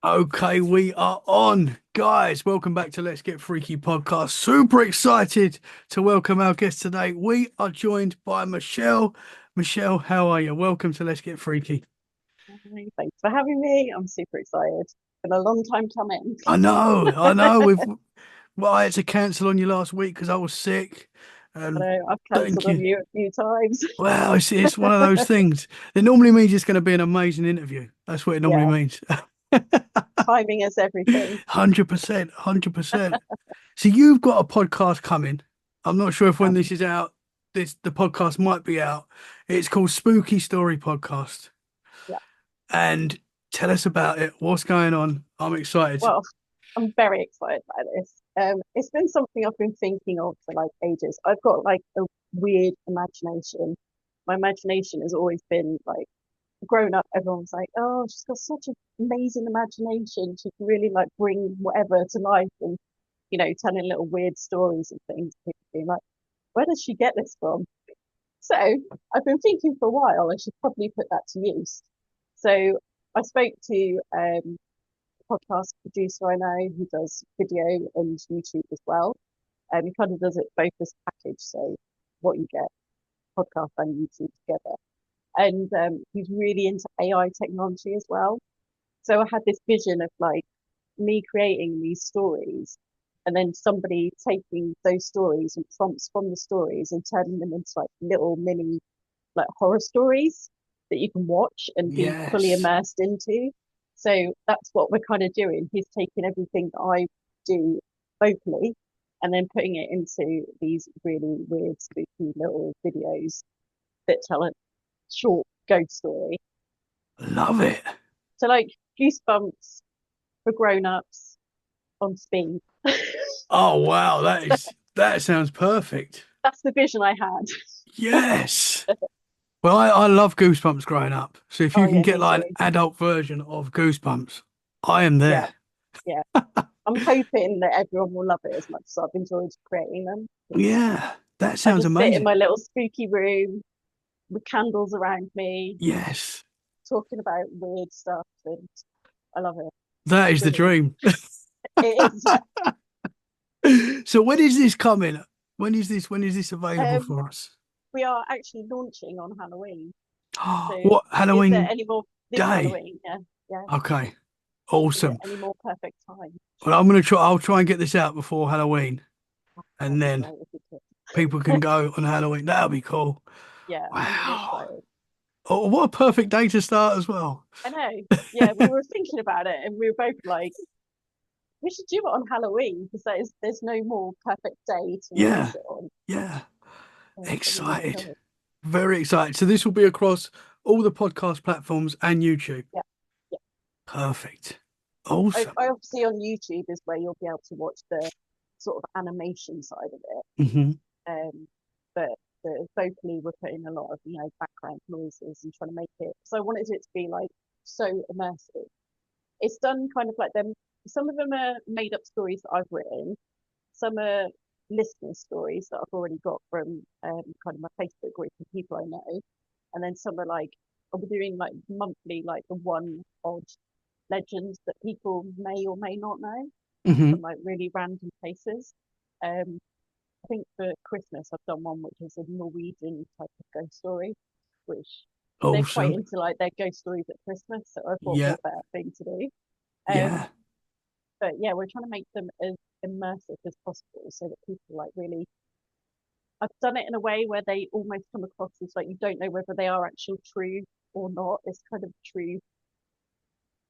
Okay, we are on. Guys, welcome back to Let's Get Freaky podcast. Super excited to welcome our guest today. We are joined by Michelle. Michelle, how are you? Welcome to Let's Get Freaky. Hi, thanks for having me. I'm super excited. It's been a long time coming. I know. I had to cancel on you last week because I was sick. I And know I've thank cancelled on you. you a few times. Well, it's one of those things. It normally means it's going to be an amazing interview. That's what it normally Yeah, means. timing is everything. 100%, 100%. So you've got a podcast coming. I'm not sure if when this Um, is out, this the podcast might be out. It's called Spooky Story Podcast. yeah, And tell us about it. What's going on? I'm excited. well, I'm very excited about this. It's been something I've been thinking of for like ages. I've got like a weird imagination. My imagination has always been like growing up, everyone's like, "Oh, she's got such an amazing imagination. She can really like bring whatever to life," and telling little weird stories and things. People being like, "Where does she get this from?" So I've been thinking for a while I should probably put that to use. So I spoke to a podcast producer I know who does video and YouTube as well. He kind of does it both as a package, so what you get, podcast and YouTube together. And he's really into AI technology as well. So I had this vision of like me creating these stories and then somebody taking those stories and prompts from the stories and turning them into like little mini like horror stories that you can watch and be fully Yes. immersed into. So that's what we're kind of doing. He's taking everything that I do vocally and then putting it into these really weird, spooky little videos that tell a short ghost story. Love it. So like goosebumps for grown-ups on speed. Oh wow, that sounds perfect. That's the vision I had. Yes. Well, I love Goosebumps growing up. So if Oh you can yeah, get me like an too. adult version of Goosebumps, I am Yeah, there. yeah. I'm hoping that everyone will love it as much as I've enjoyed creating them. Yeah, that I sounds just sit in amazing. my little spooky room with candles around me, Yes, talking about weird stuff, and I love it. that It's is the brilliant. dream. It is. So when is this coming? When is this available Um, for us? we are actually launching on Halloween. So, What is there Halloween any more this day? Halloween? Yeah, yeah. Okay, Is it awesome. any more perfect time? Well, I'm gonna try. I'll try and get this out before Halloween, That'd and be then great if you people can could. go on Halloween. That'll be cool. Yeah, I'm really Wow. excited. Oh, what a perfect day to start as well. I know. Yeah, we were thinking about it, and we were both like, we should do it on Halloween because there's no more perfect day to release Yeah, it on. yeah. So we're really Excited. excited. Very excited. So this will be across all the podcast platforms and YouTube. Yeah, yeah. Perfect. Awesome. I obviously on YouTube is where you'll be able to watch the sort of animation side of it. Hmm. But vocally we're putting a lot of background noises and trying to make it. So I wanted it to be like so immersive. It's done kind of like them. Some of them are made up stories that I've written. Some are listener stories that I've already got from kind of my Facebook group of people I know, and then some are like I'll be doing like monthly, like the one odd legends that people may or may not know Hmm. from like really random places. Um, I think for Christmas I've done one which is a Norwegian type of ghost story, which they're quite Awesome. into like their ghost stories at Christmas. So I thought Yeah. what better thing to do. Um, Yeah. but yeah, we're trying to make them as immersive as possible so that people like really. I've done it in a way where they almost come across as like you don't know whether they are actual true or not. It's kind of true.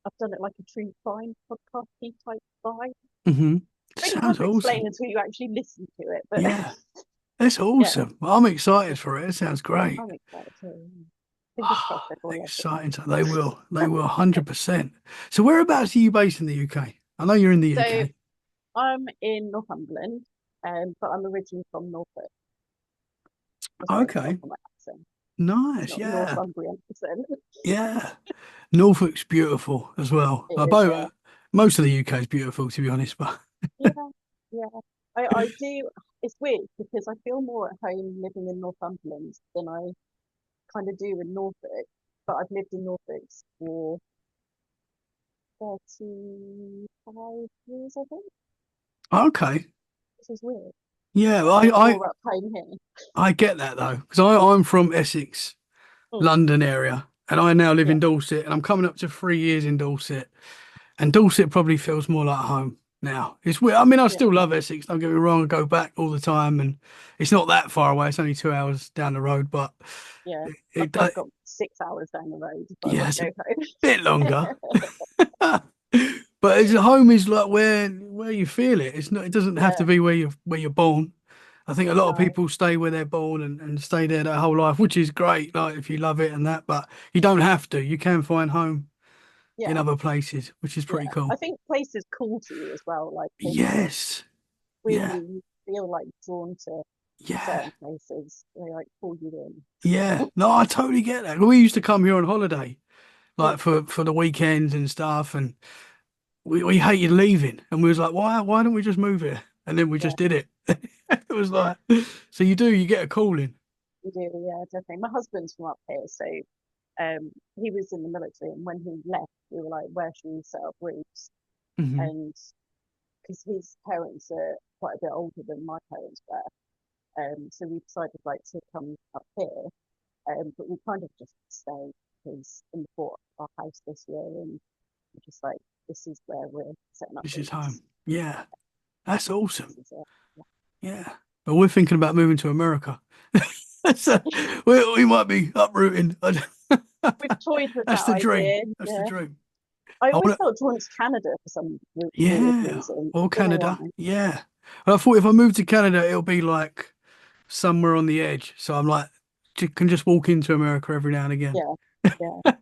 I've done it like a true crime podcast type vibe. Hmm. Really hard Sounds to explain awesome. until you actually listen to it. But Yeah. That's yeah, awesome. I'm yeah, excited for it. It sounds great. I'm excited too. Fingers crossed everyone loves it. Exciting. They will. They will 100%. So whereabouts are you based in the UK? I know you're in the So UK. I'm in Northumberland, but I'm originally from Norfolk. As you can tell Okay. from my accent. It's Nice. not a Yeah. Northumbrian accent. Yeah. Norfolk's beautiful as well. It is, yeah. Most of the UK is beautiful, to be honest. But Yeah, yeah. I do. It's weird because I feel more at home living in Northumberland than I kind of do in Norfolk. But I've lived in Norfolk for 35 years, I think. Okay. This is weird. Yeah, I feel more at home here. I get that though, because I'm from Essex, Mm, London area, and I now live yeah, in Dorset, and I'm coming up to 3 years in Dorset, and Dorset probably feels more like home now. It's weird. I mean, I yeah, still love Essex. Don't get me wrong. I go back all the time, and it's not that far away. It's only 2 hours down the road, but yeah. I've it probably got 6 hours down the road if I yeah, want it's a to go bit home. longer. But it's home is like where you feel it. It's not. It doesn't have to Yeah, be where you're born. I think a lot of no, people stay where they're born and stay there their whole life, which is great. Like if you love it and that, but you don't have to. You can find home in yeah, other places, which is yeah. pretty I cool. think places call to you as well. Like places Yes. Yeah. weirdly you feel like drawn to Yeah. certain places. They like pull you in. Yeah. No, I totally get that. We used to come here on holiday, Mm, like for the weekends and stuff, and we hated leaving, and we was like, why don't we just move here? And then we yeah, just did it. It was yeah, like, so you get a calling. you do. Yeah, definitely. My husband's from up here, so he was in the military, and when he left, we were like, where should we set up roots? Hmm. And because his parents are quite a bit older than my parents were, so we decided like to come up here. But we kind of just stayed because we bought our house this year, and we're just like, this is where we're setting up This is home. roots. Yeah, that's awesome. This is it. Yeah. Yeah, but we're thinking about moving to America. So we might be uprooting. We've toyed with That's that the dream. idea. That's the Yeah. dream. I I always want to, felt drawn to Canada for some weird yeah, reason. or Don't know why. Canada. Yeah. And I thought if I moved to Canada, it'll be like somewhere on the edge. So I'm like, can just walk into America every now and again. Yeah. Yeah.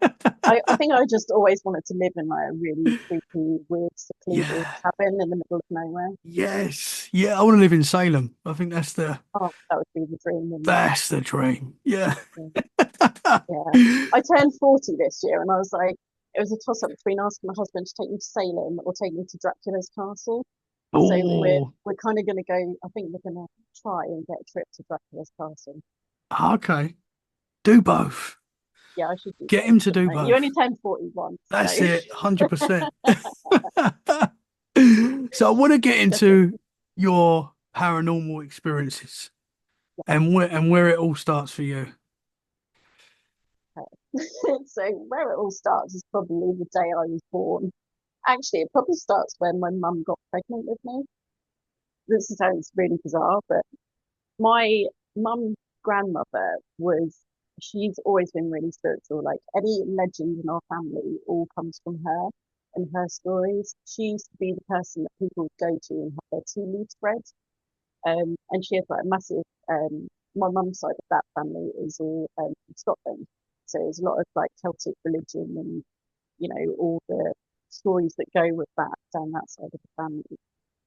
I think I just always wanted to live in like a really creepy, weird, secluded Yeah. cabin in the middle of nowhere. Yes. Yeah. I want to live in Salem. I think Oh, that would be the dream, wouldn't it? that's the dream. Yeah. Yeah. Yeah. I turned 40 this year and I was like, it was a toss up between asking my husband to take me to Salem or take me to Dracula's castle. So we're Oh, we're kind of going to go. I think we're going to try and get a trip to Dracula's castle. okay. Do both. Yeah, I should do Get both, him to shouldn't do I? You only both. turned 40 once, so That's it. 100%. So I want to get into definitely. your paranormal experiences Yeah. and where it all starts for you. So where it all starts is probably the day I was born. Actually, it probably starts when my mum got pregnant with me. This sounds really bizarre, but my mum's grandmother was, she's always been really spiritual. Like any legend in our family all comes from her and her stories. She used to be the person that people would go to and have their tea leaves read. And she had like a massive, my mum's side of that family is all Scotland. So there's a lot of like Celtic religion and, you know, all the stories that go with that down that side of the family.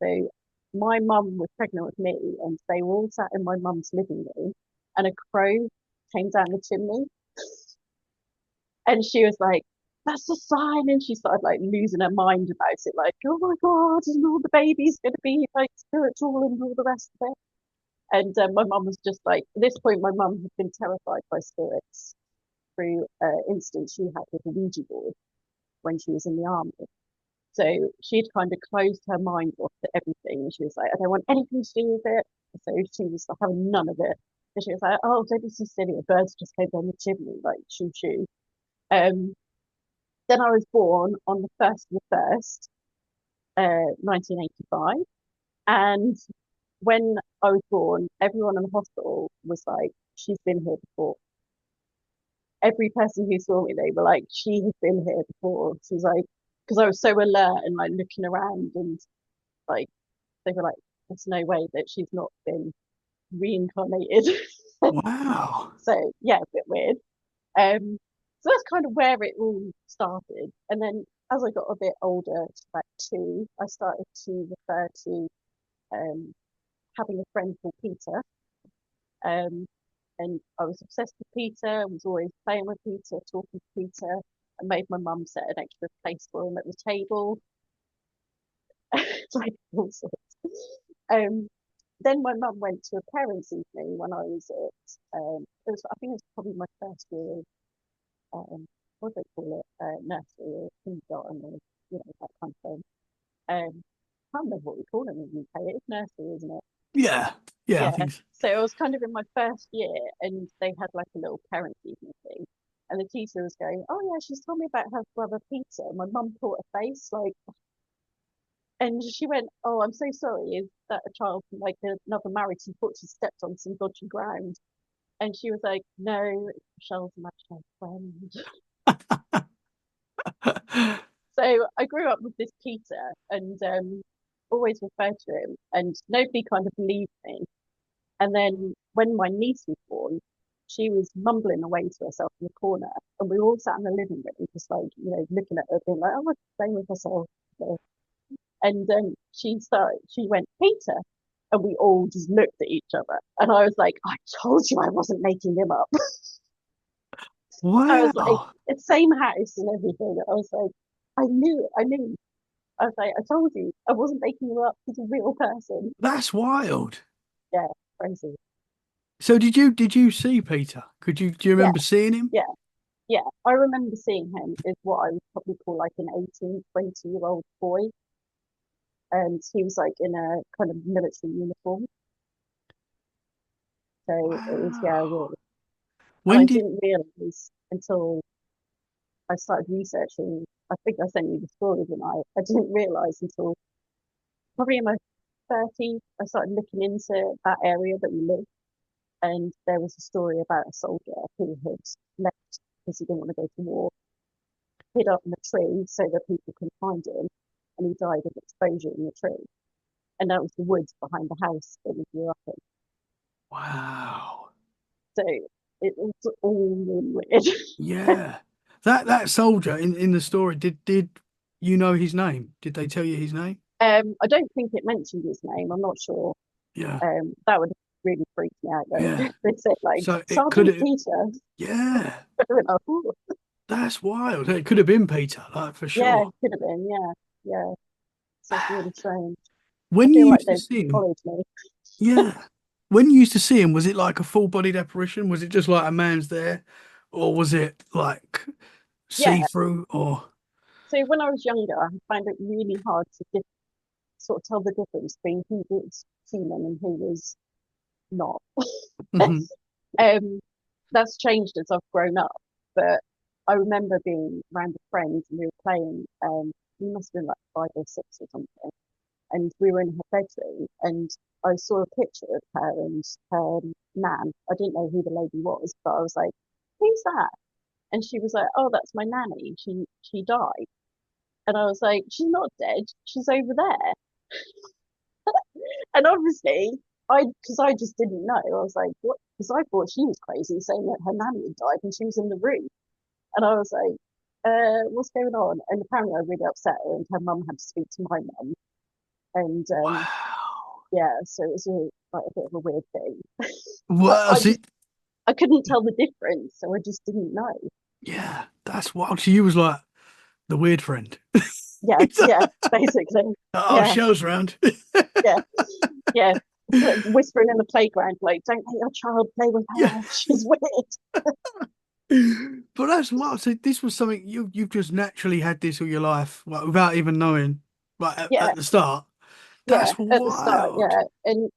So my mum was pregnant with me, and they were all sat in my mum's living room, and a crow came down the chimney, and she was like, "That's a sign," and she started like losing her mind about it, like, "Oh my god, and all the baby's going to be like spiritual and all the rest of it." And my mum was just like, at this point, my mum had been terrified by spirits through instance she had with a Ouija board when she was in the army. So she'd kind of closed her mind off to everything. And she was like, I don't want anything to do with it. So she was like, having none of it. And she was like, oh, don't be so silly. A bird's just came down the chimney, like, shoo shoo. Um, then I was born on the 1st of the 1st, 1985. And when I was born, everyone in the hospital was like, she's been here before. Every person who saw me, they were like, she has been here before. She was like, because I was so alert and like looking around and like they were like, there's no way that she's not been reincarnated. Wow. So yeah, a bit weird. So that's kind of where it all started. And then as I got a bit older, about two, I started to refer to um, having a friend called Peter. Um, and I was obsessed with Peter, was always playing with Peter, talking to Peter. I made my mum set an extra place for him at the table. Like all sorts. Um, then my mum went to a parents' evening when I was at, it was, I think it was probably my first year of, what do they call it, nursery or kindergarten or that kind of thing. I can't remember what we call it in the UK. It's nursery, isn't it? Yeah, yeah, I Yeah. think so. So I was kind of in my first year, and they had like a little parent evening thing, and the teacher was going, "Oh yeah, she's told me about her brother Peter." My mum caught a face like, and she went, "Oh, I'm so sorry. Is that a child from like another marriage? She thought she stepped on some dodgy ground." And she was like, "No, it's Michelle's imaginary friend." So I grew up with this Peter and always referred to him, and nobody kind of believed me. And then when my niece was born, she was mumbling away to herself in the corner, and we all sat in the living room, just like looking at her, being like, "Oh, what's playing with herself?" And she went, "Peter," and we all just looked at each other, and I was like, "I told you I wasn't making him up." I was like, Wow, it's same house and everything. I was like, I knew. I was like, I told you, I wasn't making him up. He's a real person. that's wild. Yeah, crazy. So did you see Peter? Do you Yeah, remember seeing him? yeah, yeah. I remember seeing him as what I would probably call like an 18, 20-year-old boy. And he was like in a kind of military uniform. So it was, yeah, Wow. weird. And When I did didn't realize until I started researching. I think I sent you the story, didn't I? I didn't realize until probably in my 30s, I started looking into that area that we lived. And there was a story about a soldier who had left because he didn't want to go to war, hid up in a tree so that people could find him, and he died of exposure in the tree. And that was the woods behind the house that we grew up in. wow. So it was all really weird. Yeah. That soldier in the story, did you know his name? Did they tell you his name? I don't think it mentioned his name. I'm not sure. Yeah. That would really freak me out though. Yeah. They said like So it could Sergeant have, Peter. yeah, Ooh. that's wild. It could have been Peter, like for Yeah, sure. it could have been. Yeah, yeah. So it's really strange. I When you feel like used to they've see him, followed me. yeah. When you used to see him, was it like a full-bodied apparition? Was it just like a man's there? Or was it like Yeah. see-through or So when I was younger, I found it really hard to sort of tell the difference between who was human and who was not. Mhm. um, that's changed as I've grown up. But I remember being around with friends and we were playing. We must have been like 5 or 6 or something, and we were in her bedroom, and I saw a picture of her and her nan. I didn't know who the lady was, but I was like, "Who's that?" And she was like, "Oh, that's my nanny. She died." And I was like, "She's not dead. She's over there." And obviously, because I just didn't know. I was like, "What?" Because I thought she was crazy, saying that her nanny had died and she was in the room. And I was like, "What's going on?" And apparently, I really upset her, and her mum had to speak to my mum. And Wow. yeah, so it was like a bit of a weird thing. But Well, see, I couldn't tell the difference, so I just didn't know. yeah, that's wild. So you was like the weird friend. Yeah, yeah, basically. Oh, Yeah, Shell's round. yeah, yeah. Whispering in the playground, like, "Don't let your child play with Yeah. her. She's weird." But that's wild. So this was something you've just naturally had this all your life, like, without even knowing, like Yeah, at the start. yeah. That's At the start, wild. yeah. And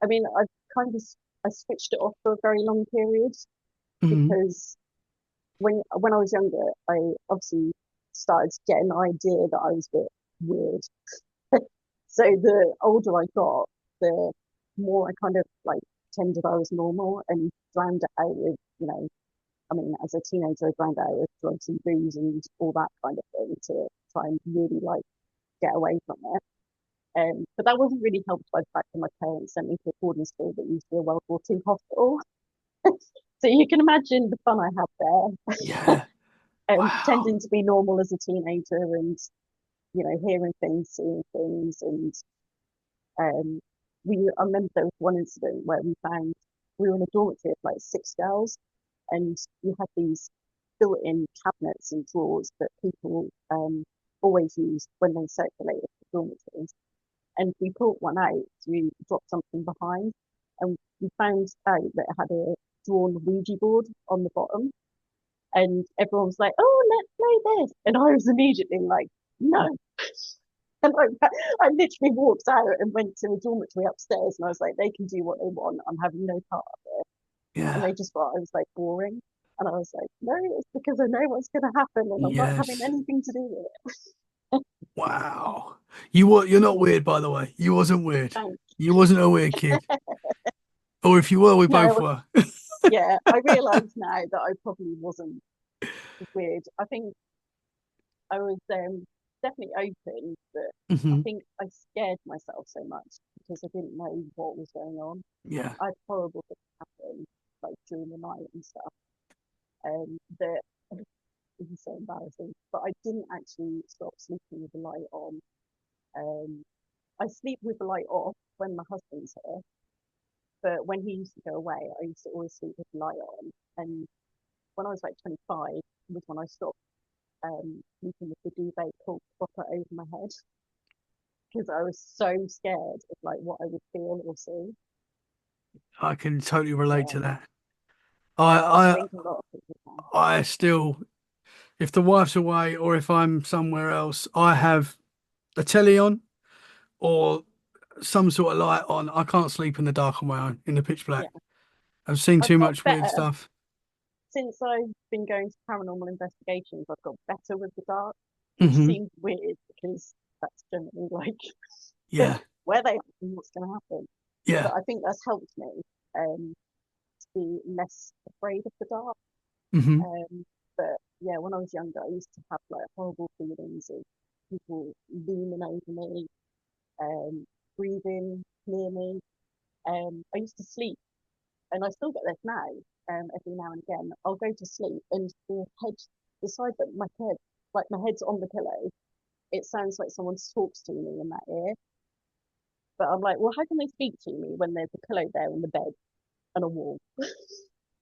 I mean, kind of I switched it off for a very long period Mhm. because when I was younger, I obviously started to get an idea that I was a bit weird. So the older I got, the more I kind of like pretended I was normal and drowned it out with, I mean, as a teenager, I drowned out with drugs and booze and all that kind of thing to try and really like get away from it. But that wasn't really helped by the fact that my parents sent me to a boarding school that used to be a World War II hospital. So you can imagine the fun I had there, Yeah. Wow. pretending to be normal as a teenager and, hearing things, seeing things. And um, I remember there was one incident where we were in a dormitory of like 6 girls, and you had these built-in cabinets and drawers that people always used when they circulated the dormitories. And we pulled one out to drop something behind, and we found out that it had a drawn Ouija board on the bottom. And everyone was like, "Oh, let's play this," and I was immediately like, "No." And I literally walked out and went to the dormitory upstairs, and I was like, "They can do what they want. I'm having no part of it." And Yeah. they just thought I was like boring, and I was like, "No, it's because I know what's going to happen, and I'm not having Yes. anything to do with it." Wow. You're not weird, by the way. You wasn't weird. Thanks. You wasn't a weird kid. Or if you were, we both No, were. yeah, I realise now that I probably wasn't weird. I think I was definitely open, but I Hmm. think I scared myself so much because I didn't know what was going on. Yeah. I had horrible things happen like during the night and stuff. That it was so embarrassing. But I didn't actually stop sleeping with the light on. Um, I sleep with the light off when my husband's here, but when he used to go away, I used to always sleep with the light on. And when I was like 25 was when I stopped sleeping with the duvet pulled proper over my head because I was so scared of like what I would feel or see. I can totally relate to Yeah, that. I I think a lot of people can. I still, if the wife's away or if I'm somewhere else, I have a telly on or some sort of light on. I can't sleep in the dark on my own in the pitch black. Yeah, I've seen I've too got much weird better stuff. since I've been going to paranormal investigations. I've got better with the dark, which Hmm. seems weird because that's generally like Yeah. where they are and what's going to happen. Yeah. But I think that's helped me to be less afraid of the dark. Hmm. But yeah, when I was younger, I used to have like horrible feelings of people looming over me, um, breathing near me. I used to sleep, and I still get this now. Every now and again, I'll go to sleep, and the head, the side that my head, like my head's on the pillow, it sounds like someone talks to me in that ear. But I'm like, well, how can they speak to me when there's a pillow there on the bed and a wall?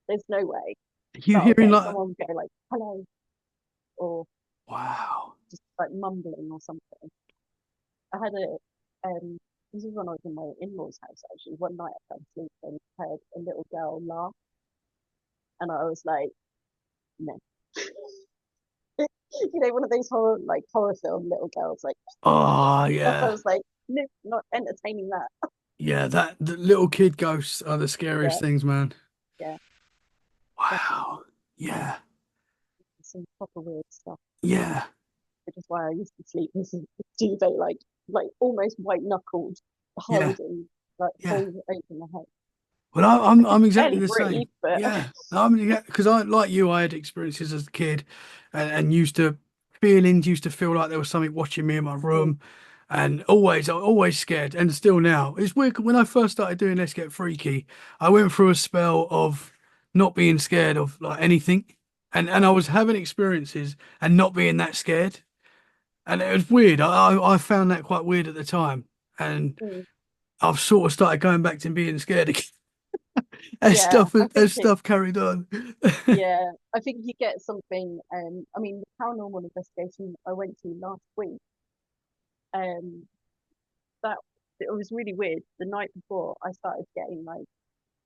There's no way. You But I'll hearing get like, someone go like, hello, or wow. just like mumbling or something. I had this is when I was in my in-laws' house actually. One night I fell asleep and heard a little girl laugh, and I was like, no. One of those horror film little girls like Oh, I yeah. was like, no, not entertaining that. Yeah. The little kid ghosts are the Yeah, scariest things, man. yeah, Wow. definitely. Yeah. Some proper weird stuff, Yeah. which is why I used to sleep with a duvet like almost white knuckled, Yeah. held in like Yeah. pulled over my head. Well, I I'm could exactly barely the breathe, same. but Yeah, I'm because I like you. I had experiences as a kid, and used to feelings used to feel like there was something watching me in my mm, room, and always I was always scared, and still now. It's weird when I first started doing Let's Get Freaky. I went through a spell of not being scared of like anything, and I was having experiences and not being that scared, and it was weird. I found that quite weird at the time, and mm, I've sort of started going back to being scared again. yeah, I As think it. stuff carried on. Yeah, I think you get something. I mean, the paranormal investigation I went to last week. Um, that it was really weird. The night before, I started getting like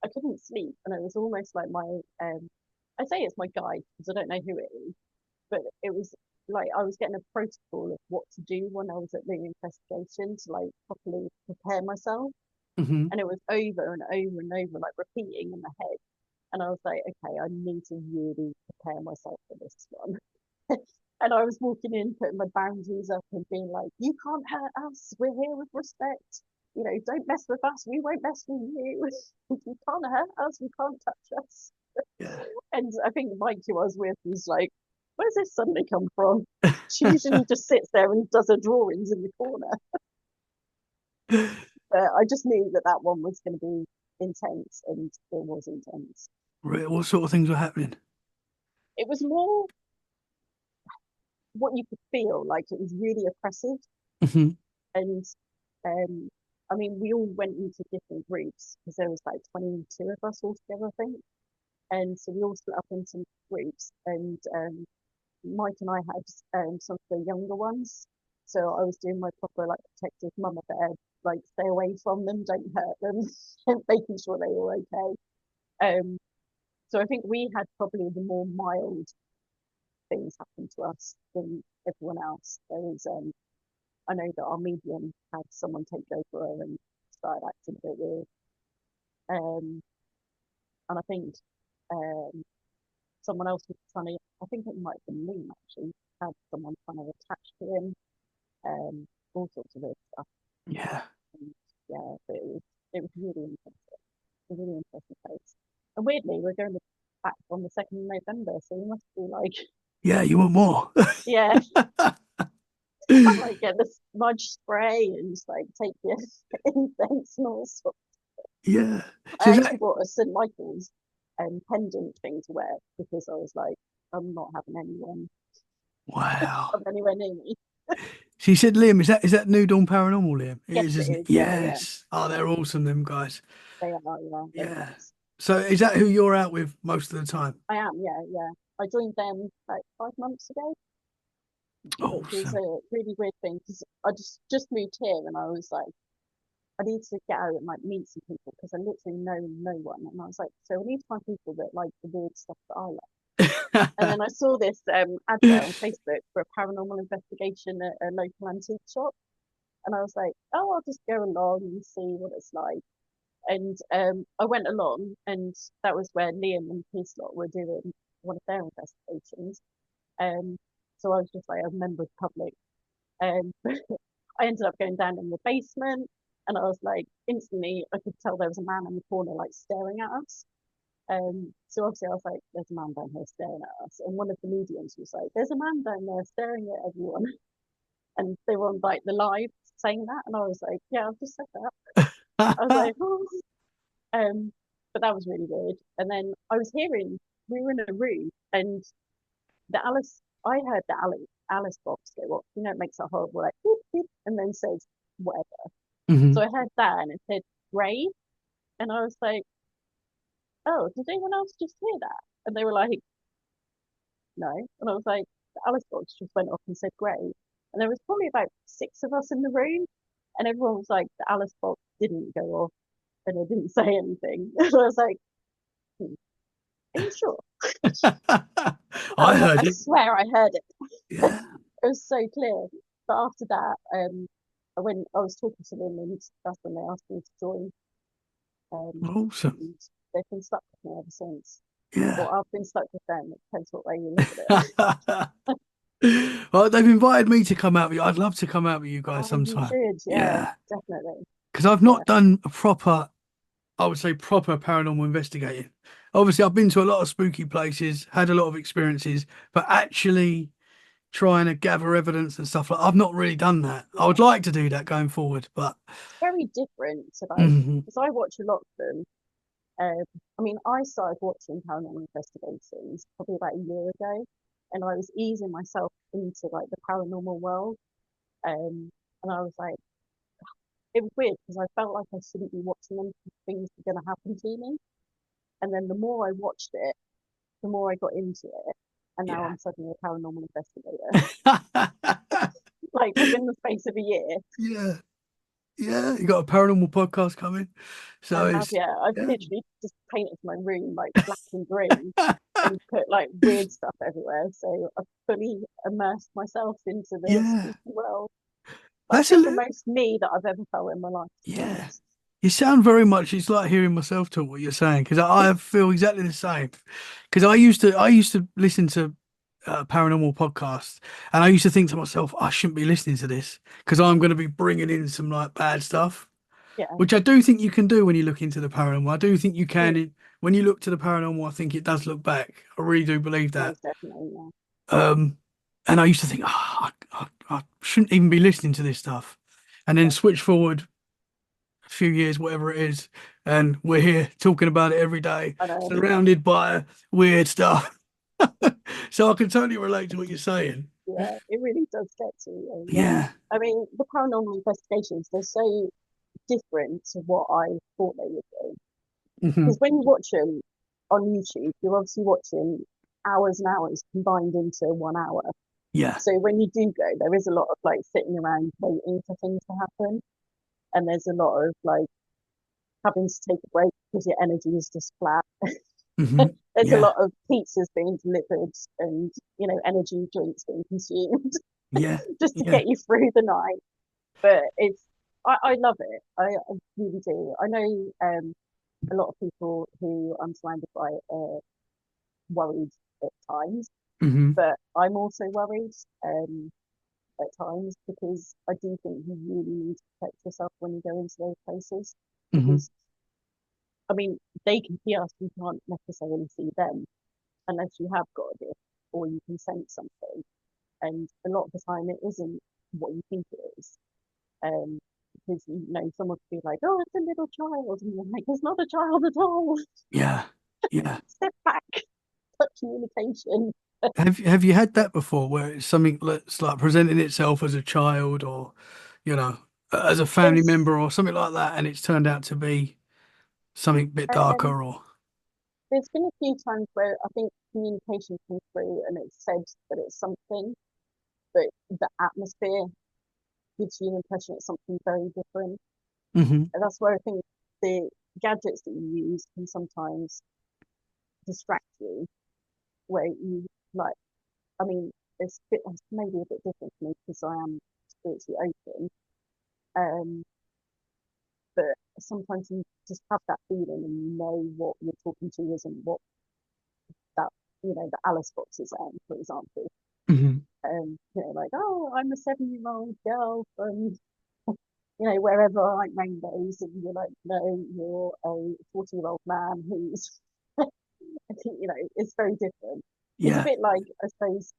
I couldn't sleep, and it was almost like my I say it's my guide because I don't know who it is, but it was like I was getting a protocol of what to do when I was at the investigation to like properly prepare myself, Hmm. and it was over and over and over, like repeating in my head. And I was like, okay, I need to really prepare myself for this one. And I was walking in, putting my boundaries up and being like, you can't hurt us. We're here with respect. Don't mess with us. We won't mess with you. You can't hurt us. You can't touch us. Yeah. And I think Mike, who I was with, was like, where's this suddenly come from? She usually just sits there and does her drawings in the corner. But I just knew that that one was going to be intense, and it was intense. What sort of things were happening? It was more what you could feel like it was really oppressive. Hmm. And um, I mean, we all went into different groups because there was like 22 of us all together, I think. And so we all split up into groups. And Mike and I had some of the younger ones. So I was doing my proper like protective mama bear, like stay away from them, don't hurt them, and making sure they were okay. Um, so I think we had probably the more mild. things happen to us than everyone else. There was, I know that our medium had someone take over her and started acting a bit weird. Um, and I think um, someone else was trying to, I think it might have been Liam actually, had someone trying to attach to him, all sorts of weird stuff. Yeah. And yeah, but it was really interesting, a really interesting place. And weirdly, we're going back on the 2nd of November, so we must be like, Yeah, you want more? yeah, I might get the smudge spray and just like take your incense and all sorts. Yeah. So I is actually that bought a St. Michael's pendant thing to wear because I was like, I'm not having anyone wow. come anywhere near me. She said, Liam, is that New Dawn Paranormal, Liam? It is, Yes, it isn't it? is. Yeah, yeah, Yes. Oh, yeah. they're awesome, them guys. They are. Yeah, they're Yeah. nice. So is that who you're out with most of the time? I am. Yeah, yeah. I joined them like 5 months ago, which was Awesome. a really weird thing because I just moved here and I was like, I need to get out and like meet some people because I literally know no one. And I was like, so I need to find people that like the weird stuff that I like. And then I saw this advert on Facebook for a paranormal investigation at a local antique shop. And I was like, oh, I'll just go along and see what it's like. And I went along, and that was where Liam and his lot were doing one of their investigations. Um, so I was just like a member of the public. Um, I ended up going down in the basement, and I was like, instantly, I could tell there was a man in the corner, like staring at us. So obviously, I was like, "There's a man down here staring at us," and one of the mediums was like, "There's a man down there staring at everyone," and they were on like the live saying that, and I was like, "Yeah, I've just said that." I was like, "Oh." But that was really weird. And then I was hearing we were in a room, and I heard the Alice box go off. You know, it makes a horrible like beep, beep, and then says whatever. So Mhm. I heard that, and it said grave, and I was like, "Oh, did anyone else just hear that?" And they were like, "No," and I was like, "The Alice box just went off and said grave," and there was probably about 6 of us in the room, and everyone was like, "The Alice box didn't go off," and it didn't say anything. And I was like, hmm, "Are you sure?" I I was like, heard "I it. swear I heard it." Yeah. It was so clear. But after that, I was talking to them, and that's when they asked me to join. Awesome. And they've been stuck with me ever since. Yeah. Or I've been stuck with them. It depends what way you look at it. Well, they've invited me to come out with you. I'd love to come out with you guys Oh, you sometime. should. Yeah, Yeah. definitely. Because I've Yeah, not done a proper, I would say, proper paranormal investigating. Obviously, I've been to a lot of spooky places, had a lot of experiences, but actually trying to gather evidence and stuff like I've not really done that. I yeah. would like to do that going forward, but It's very different to like, mhm. because I watch a lot of them. Um, I mean, I started watching paranormal investigations probably about a year ago, and I was easing myself into like the paranormal world. And I was like, it was weird because I felt like I shouldn't be watching them because things were going to happen to me. And then the more I watched it, the more I got into it. And now Yeah. I'm suddenly a paranormal investigator, like within the space of a year. Yeah. Yeah. You got a paranormal podcast coming. I So have, it's yeah, I've yeah. literally just painted my room like black and green and put like weird stuff everywhere. So I've fully immersed myself into the Yeah. spooky world. But I That's feel the most me that I've ever felt in my life, to be yeah. honest. You sound very much. It's like hearing myself talk what you're saying because I feel exactly the same. Because I used to listen to paranormal podcasts, and I used to think to myself, I shouldn't be listening to this because I'm going to be bringing in some like bad stuff, Yeah, which I do think you can do when you look into the paranormal. I do think you yeah, can. When you look to the paranormal, I think it does look back. I really do believe that. most definitely, yeah. Um, and I used to think, I shouldn't even be listening to this stuff, and then Yeah, switch forward a few years, whatever it is, and we're here talking about it every day, I know. surrounded by weird stuff. So I can totally relate to what you're saying. Yeah, it really does get to you. Yeah. Yeah. I mean, the paranormal investigations, they're so different to what I thought they would be. Hmm. Because when you watch them on YouTube, you're obviously watching hours and hours combined into 1 hour. Yeah. So when you do go, there is a lot of like sitting around waiting for things to happen. And there's a lot of like having to take a break because your energy is just flat. Hmm. There's a Yeah. lot of pizzas being delivered and, energy drinks being consumed Yeah. just to Yeah. get you through the night. But I love it. I really do. I know a lot of people who I'm surrounded by are worried at times, Hmm. but I'm also worried at times because I do think you really need to protect yourself when you go into those places Hmm. because, I mean, they can see us, we can't necessarily see them unless you have got a gift or you can sense something. And a lot of the time, it isn't what you think it is. Um, because someone could be like, "Oh, it's a little child," and you're like, "It's not a child at all. Yeah. Yeah. Step back, touch communication." Have you had that before where it's something that's like presenting itself as a child or, you know, as a family There's member or something like that, and it's turned out to be something a bit um, darker or there's been a few times where I think communication comes through and it's said that it's something, but the atmosphere gives you an impression it's something very different. hmm And that's where I think the gadgets that you use can sometimes distract you, where you like, I mean, it's maybe a bit different for me because I am spiritually open. Um, but sometimes you just have that feeling and you know what you're talking to isn't what that, the Alice box is saying, for example. hmm Like, oh, I'm a 7-year-old girl from, wherever I like rainbows. And you're like, no, you're a 40-year-old man who's, it's very different. It's a yeah. bit like, I suppose,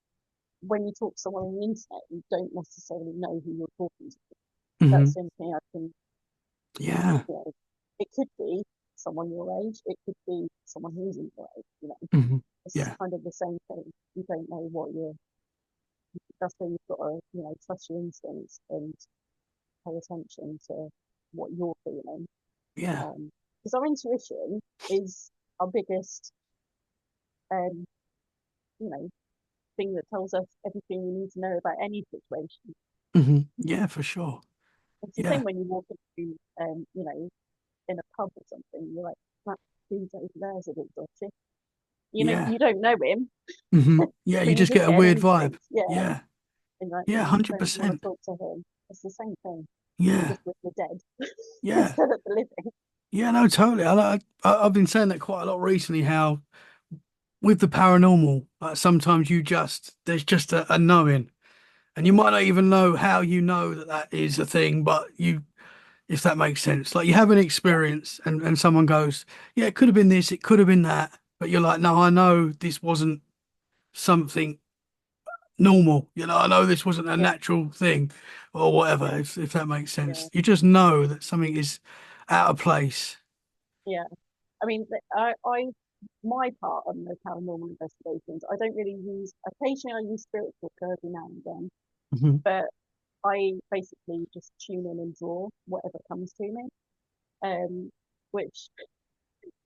when you talk to someone on the internet, you don't necessarily know who you're talking to. That's Hmm. the only thing I can, Yeah. you know, it could be someone your age, it could be someone who isn't your age. Hmm. It's Yeah. kind of the same thing. You don't know what that's where you've got to, trust your instincts and pay attention to what you're feeling. Yeah. Because our intuition is our biggest, um, you know, thing that tells us everything we need to know about any situation. Yeah, for sure. It's the Yeah. same when you walk into, in a pub or something. You're like, that dude over there is a bit dodgy. Yeah. You don't know him, Yeah, but you you just just get a get an weird vibe. instinct. Yeah. Yeah. And like, Yeah, don't want to 100%. talk to him. It's the same thing, Yeah. just with the dead Yeah. instead of the living. Yeah, no, totally. I've been saying that quite a lot recently, how with the paranormal, like sometimes there's just a knowing. And you Mm, might not even know how you know that that is a thing, but if that makes sense. Like you have an yeah, experience and someone goes, yeah, it could have been this, it could have been that. But you're like, no, I know this wasn't something normal. I know this wasn't a yeah, natural thing or whatever, yeah, if that makes yeah, sense. You just know that something is out of place. yeah. I mean, my part on the paranormal investigations, I don't really use. Occasionally, I use spiritual every now and again, Hmm. but I basically just tune in and draw whatever comes to me. Which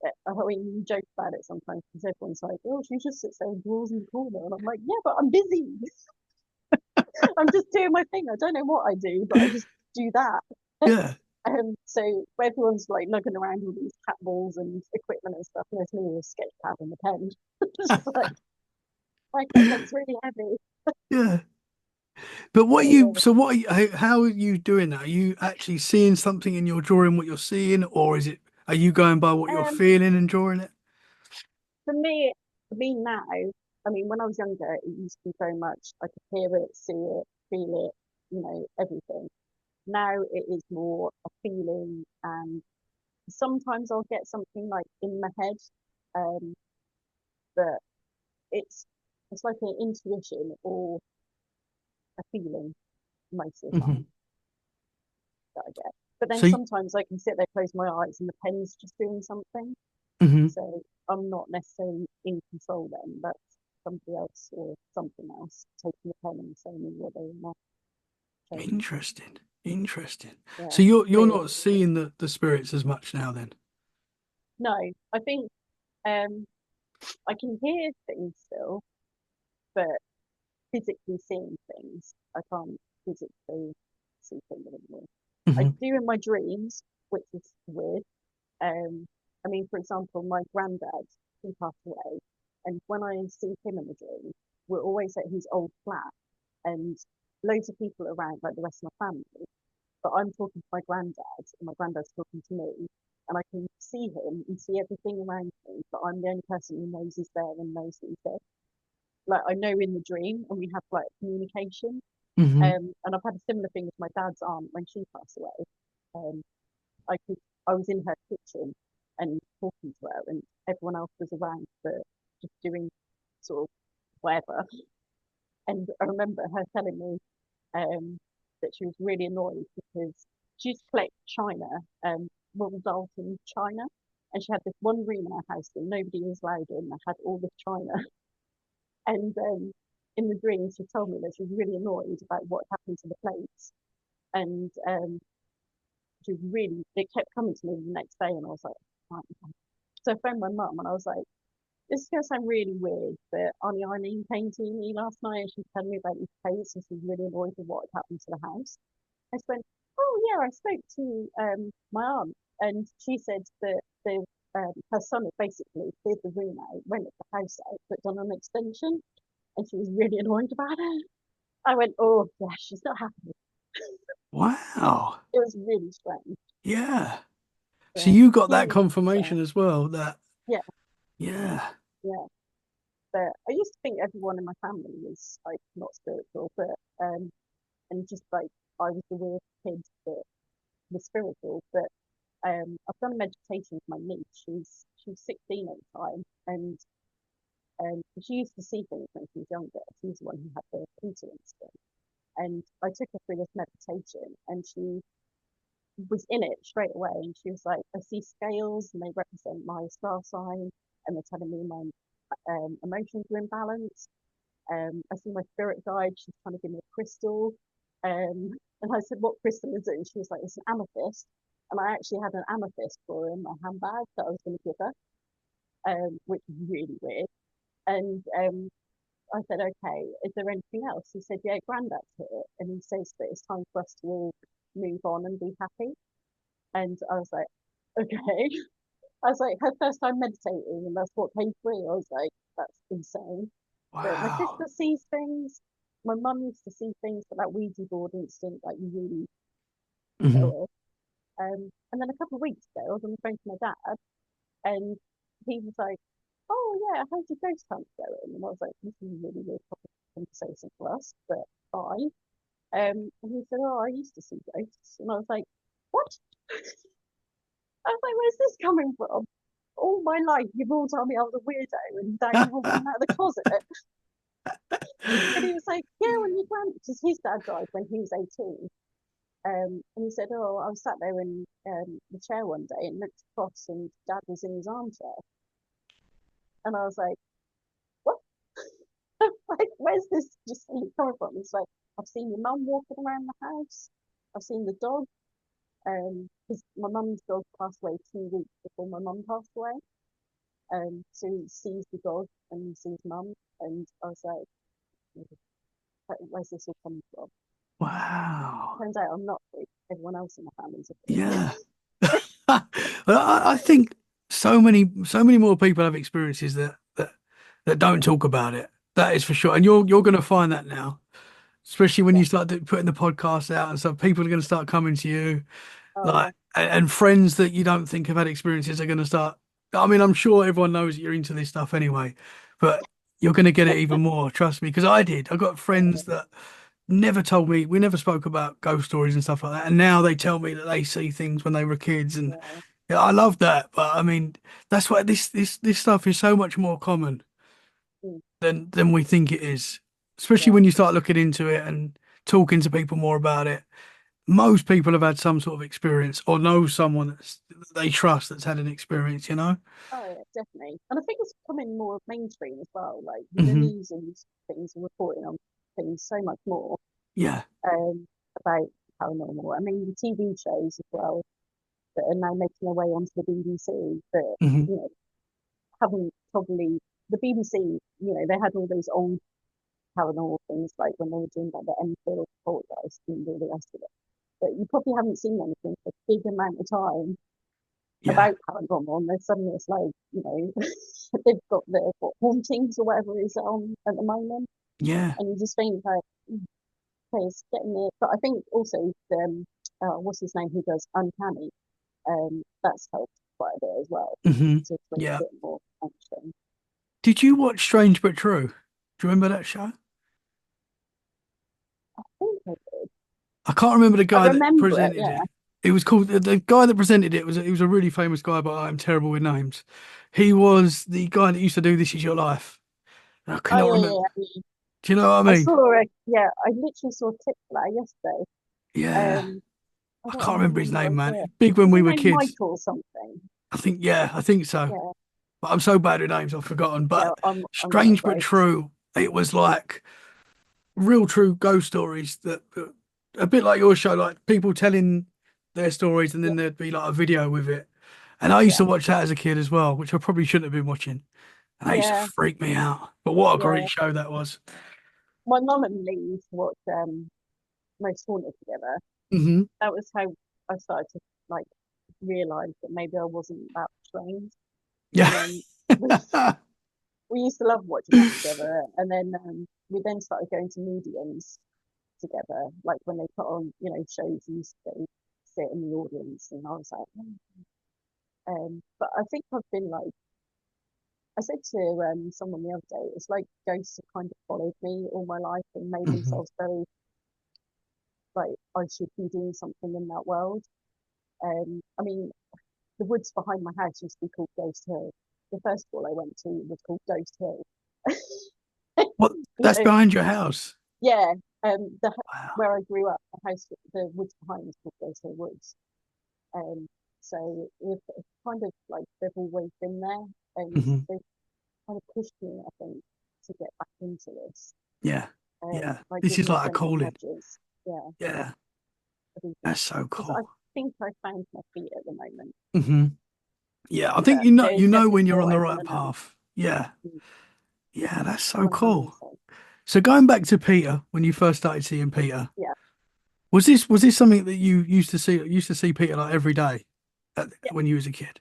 I mean, you joke about it sometimes because everyone's like, "Oh, she just sits there and draws in the corner," and I'm like, "Yeah, but I'm busy. I'm just doing my thing. I don't know what I do, but I just do that." Yeah. So everyone's like lugging around all these cat balls and equipment and stuff, and there's me with a sketch pad and a pen. It's just like my equipment's really heavy. Yeah. But So yeah. what are how are you doing that? Are you actually seeing something in your drawing what you're seeing, or are you going by what you're Um, feeling and drawing it? for me, now, I mean, when I was younger, it used to be very much I could hear it, see it, feel it, everything. Now it is more a feeling, and sometimes I'll get something like in my head, um, but it's it's like an intuition or a feeling most of the Hmm. time that I get. But then So, sometimes I can sit there, close my eyes, and the pen's just doing something. hmm. So I'm not necessarily in control then. That's somebody else or something else taking the pen and saying me what they want to show me. Interesting. Interesting. So Yeah. you're Weird. not seeing the spirits as much now then? No, I think um I can hear things still, but physically seeing things, I can't physically see things anymore. I Hmm. do in my dreams, which is weird. Um, I mean, for example, my granddad, he passed away. And when I see him in the dream, we're always at his old flat, and loads of people around, like the rest of my family. But I'm talking to my granddad, and my granddad's talking to me, and I can see him and see everything around me, but I'm the only person who knows he's there and knows that he's there. Like I know in the dream, and we have like communication. Hmm. And I've had a similar thing with my dad's aunt when she passed away. Um, I could, I was in her kitchen and talking to her, and everyone else was around, but just doing sort of whatever. And I remember her telling me that she was really annoyed because she used to collect china, Royal Dalton china, and she had this one room in her house that nobody was allowed in that had all this china. And in the dream, she told me that she was really annoyed about what happened to the plates, and she was really, it kept coming to me the next day, and I was like, right. So I phoned my mum, and I was like, this is going to sound really weird, but Auntie Eileen came to me last night and she was telling me about these plates, and she was really annoyed with what had happened to the house. I just went, oh yeah, I spoke to my aunt, and she said that her son had basically cleared the room out, rented the house out, but done an extension, and she was really annoyed about it. I went, oh yeah, she's not happy. Wow. It was really strange. Yeah. So Yeah, you got that huge concern. confirmation as well that, Yeah, yeah. yeah. But I used to think everyone in my family was like not spiritual, but and just like I was the weird kid that was spiritual. But I've done a meditation with my niece. She was 16 at the time, and she used to see things when she was younger. She's the one who had the Peter incident, and I took her through this meditation, and she was in it straight away. And she was like, "I see scales, and they represent my star sign, and they're telling me my emotions are in balance. I see my spirit guide. She's trying to give me a crystal." And I said, "What crystal is it?" And she was like, "It's an amethyst." And I actually had an amethyst for her in my handbag that I was going to give her, which was really weird. And I said, "Okay, is there anything else?" He said, "Yeah, Grandad's here." And he says that it's time for us to all move on and be happy. And I was like, "Okay." I was like, her first time meditating, and that's what came through. I was like, "That's insane." But my Wow. sister sees things. My mum used to see things, but that Ouija board instinct, like you really Hmm. know it. And then a couple of weeks ago, I was on the phone to my dad, and he was like, "Oh yeah, how's your ghost hunt going?" And I was like, "This is a really weird topic of conversation for us, but fine." And he said, "Oh, I used to see ghosts," and I was like, "What?" I was like, "Where's this coming from? All my life, you've all told me I was a weirdo, and now you've all come out of the closet." And he was like, "Yeah, when your grand, because his dad died when he was 18." And he said, "Oh, I was sat there in the chair one day and looked across, and Dad was in his armchair." And I was like, "What? Like, where's this just coming from?" It's like, "I've seen your mum walking around the house. I've seen the dog. Because my mum's dog passed away 2 weeks before my mum passed away. So he sees the dog and he sees mum, and I was like, where's this all coming from?" Wow. Turns out I'm not freaked. Everyone else in the family's a freak. Yeah. Well, I think so many more people have experiences that don't talk about it. That is for sure. And you're going to find that now, especially when Yeah. you start putting the podcast out and stuff. People are going to start coming to you, Oh like, yeah. and friends that you don't think have had experiences are going to start. I mean, I'm sure everyone knows that you're into this stuff anyway, but you're going to get it even more. Trust me, because I did. I got friends that never told me. We never spoke about ghost stories and stuff like that, and now they tell me that they see things when they were kids, and Yeah. yeah, I love that. But I mean, that's why this stuff is so much more common Mm, than we think it is, especially yeah. when you start looking into it and talking to people more about it. Most people have had some sort of experience or know someone that they trust that's had an experience, you know? Oh yeah, definitely. And I think it's becoming more mainstream as well. Like the Hmm. news and things are reporting on things so much more Yeah. um, about paranormal. I mean, the TV shows as well that are now making their way onto the BBC that Hmm. you know haven't probably the BBC. They had all those old paranormal things like when they were doing like the Enfield poltergeist and all the rest of it. But you probably haven't seen anything for a big amount of time. Yeah. about paranormal, and then suddenly it's like, they've got the what, hauntings or whatever is on at the moment, Yeah. and you just think like, okay, it's getting there. But I think also the what's his name who does Uncanny, that's helped quite a bit as well Hmm. to bring a Yeah. bit more action. Did you watch Strange But True? Do you remember that show? I think I did. I can't remember the I guy that remember it, presented yeah. it. It was called the guy that presented it was he was a really famous guy, but I'm terrible with names. He was the guy that used to do This Is Your Life. I Oh cannot yeah, remember. yeah, yeah. Do you know what I I mean? saw it. Yeah, I literally saw a clip for that yesterday. Yeah. Um, I I don't can't even remember his remember where name, I man. saw it. It's big when Was we his were name kids. Michael or something? I think so. Yeah, But I'm so bad with names, I've forgotten. yeah. But I'm not Strange But great. True, it was like real true ghost stories that a bit like your show, like people telling their stories and Yeah, then there'd be like a video with it. And I used yeah, to watch that as a kid as well, which I probably shouldn't have been watching. And that used to yeah, freak me out. But what a yeah. great show that was. My mum and me used to watch Most Haunted together. Hmm. That was how I started to like realize that maybe I wasn't that strange. Yeah. And then we we used to love watching that together. And then we then started going to mediums together, like when they put on, shows, you used to go sit in the audience, and I was like, but I think I've been like, I said to someone the other day, it's like ghosts have kind of followed me all my life and made Hmm. themselves very like I should be doing something in that world. I mean, the woods behind my house used to be called Ghost Hill. The first school I went to was called Ghost Hill. What? You That's know, behind your house. yeah. The Wow. where I grew up, the woods behind was called Ghost Hill Woods. Um, so it's kind of like they've always been there, and Hmm. they've kind of pushed me, I think, to get back into this. Yeah. Yeah. Like This with is my like a gentle calling. nudges. Yeah, Yeah. I do think That's so because I cool. think I found my feet at the moment, Hmm. Yeah. I think but you there's know definitely when you're on more I the want right to know. path. Yeah. Yeah, that's so cool. 100%. So going back to Peter, when you first started seeing Peter, Yeah, was this something that you used to see Peter like every day yeah, when you was a kid?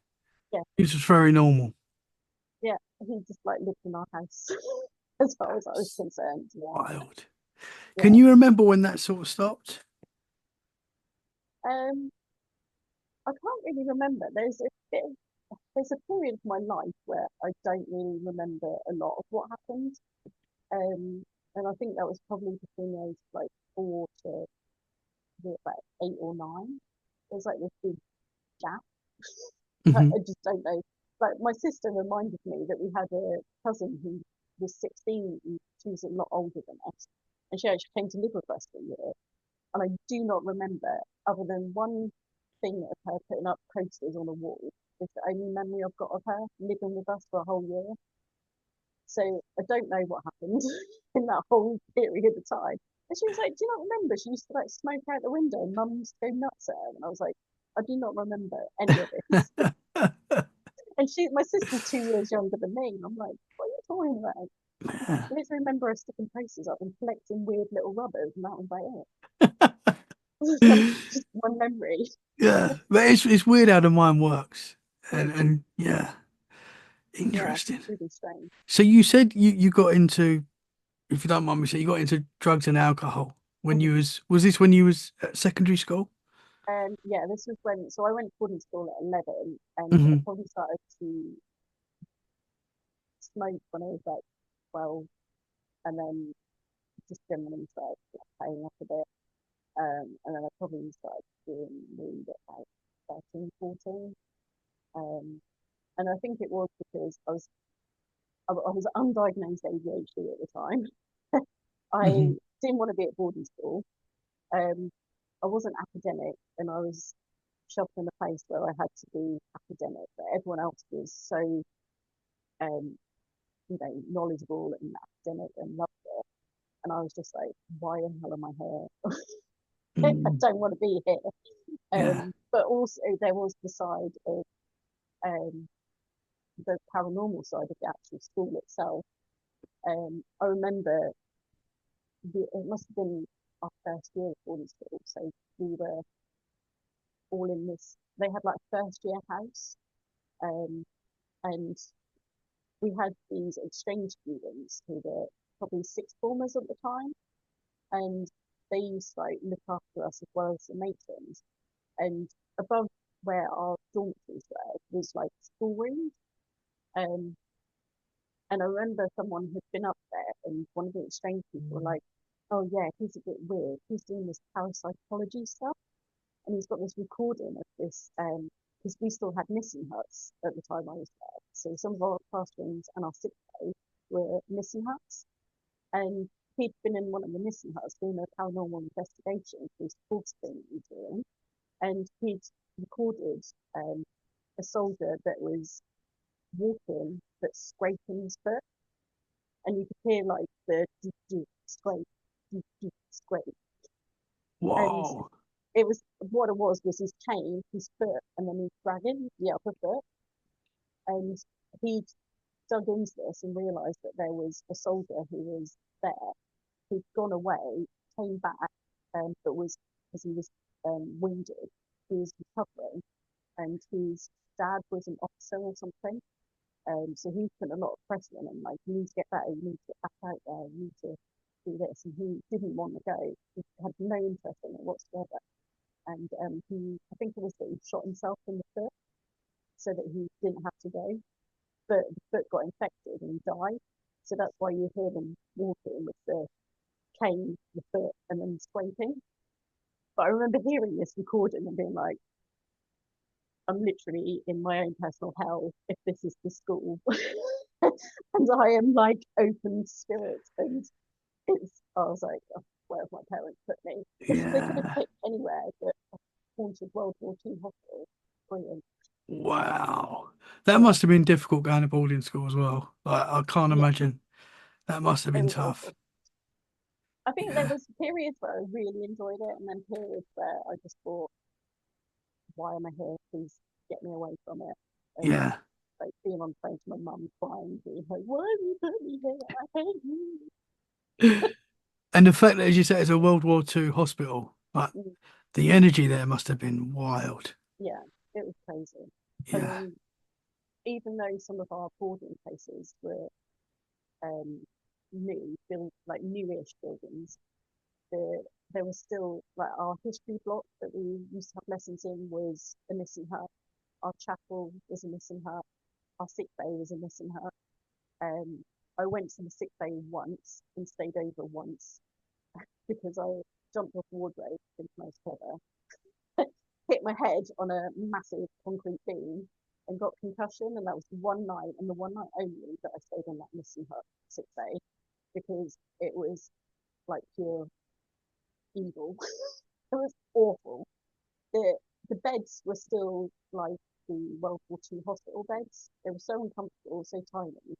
yeah, This was very normal. yeah. He just like lived in our house, as far as I was That's concerned. Yeah, wild. Can yeah. you remember when that sort of stopped? Um, I can't really remember. There's a period of my life where I don't really remember a lot of what happened. Um, and I think that was probably between the age of like 4 to about 8 or 9. There's like this big gap. Hmm. I just don't know. Like my sister reminded me that we had a cousin who was 16 and she was a lot older than us. And she actually came to live with us for a year. And I do not remember, other than one thing of her putting up posters on a wall, is the only memory I've got of her living with us for a whole year. So I don't know what happened in that whole period of time. And she was like, "Do you not remember? She used to like smoke out the window and mum used to go nuts at her." And I was like, "I do not remember any of this." And my sister's 2 years younger than me. And I'm like, "What are you talking about?" Yeah. I just remember her sticking posters up and collecting weird little rubbers, and that was about it. That's just one memory. Yeah, but it's weird how the mind works, and Mm, and yeah, yeah, interesting. really strange. So you said you got into, if you don't mind me saying, you got into drugs and alcohol when Mhm. you was this when you was at secondary school? Yeah, this was when, so I went to boarding school at 11, and I Hmm. probably started to smoke when I was like 12, and then just generally started like, paying up a bit. And then I probably started doing weed at like 13, 14. Um, and I think it was because I was undiagnosed ADHD at the time. I Hmm. didn't want to be at boarding school. Um, I wasn't academic, and I was shoved in a place where I had to be academic, but everyone else was so um, knowledgeable and academic and loved it. And I was just like, why the hell am I here? I Mm. don't want to be here. Yeah. But also there was the side of um, the paranormal side of the actual school itself. I remember it must have been our first year of boarding school, so we were all in this. They had like first year house, um, and we had these exchange students who were probably sixth formers at the time, and they used to like look after us as well as the matrons. And above where our dormitories were was like schoolrooms. Um, and I remember someone had been up there, and one of the exchange people were like, "Oh yeah, he's a bit weird. He's doing this parapsychology stuff." And he's got this recording of this because we still had missing huts at the time I was there. So some of our classrooms and our sick bay were missing huts. And he'd been in one of the missing huts doing a paranormal investigation for this course thing he was doing. And he'd recorded a soldier that was walking but scraping his foot. And you could hear like the scrape, scrape. And Whoa. it was what it was his chain, his foot, and then he's dragging the upper foot. And he dug into this and realised that there was a soldier who was there who'd gone away, came back, but was because he was wounded, he was recovering, and his dad was an officer or something. So he put a lot of pressure on him, like, you need to get better, you need to get back out there, you need to do this. And he didn't want to go. He had no interest in it whatsoever. And I think it was that he shot himself in the foot so that he didn't have to go. But the foot got infected and he died. So that's why you hear them walking with the cane, the foot, and then scraping. But I remember hearing this recording and being like, I'm literally in my own personal hell if this is the school. And I am like open spirit. And I was like, oh, where have my parents put me? They could have Yeah. picked anywhere, but haunted World War II hospital. Brilliant. Wow. That Yeah, must have been difficult going to boarding school as well. Like, I can't yeah, imagine. That must have it been was tough. awful. I think there Yeah. was periods where I really enjoyed it, and then periods where I just thought, why am I here? Please get me away from it. And Yeah. like being on the phone to my mum crying, being like, why have you put me here? I hate you. And the fact that, as you say, it's a World War II hospital, like Mm, the energy there must have been wild. yeah, it was crazy. I Yeah. mean, even though some of our boarding places were um, new, built like newish buildings, the, there was still like our history block that we used to have lessons in was a missing hut. Our chapel was a missing hut. Our sick bay was a missing hut. Um, I went to the sick bay once and stayed over once because I jumped off a wardrobe, think I was clever, hit my head on a massive concrete beam and got concussion. And that was one night and the one night only that I stayed in that missing hut sick bay because it was like pure evil. It was awful. The the beds were still like the World War II hospital beds. They were so uncomfortable, so tiny,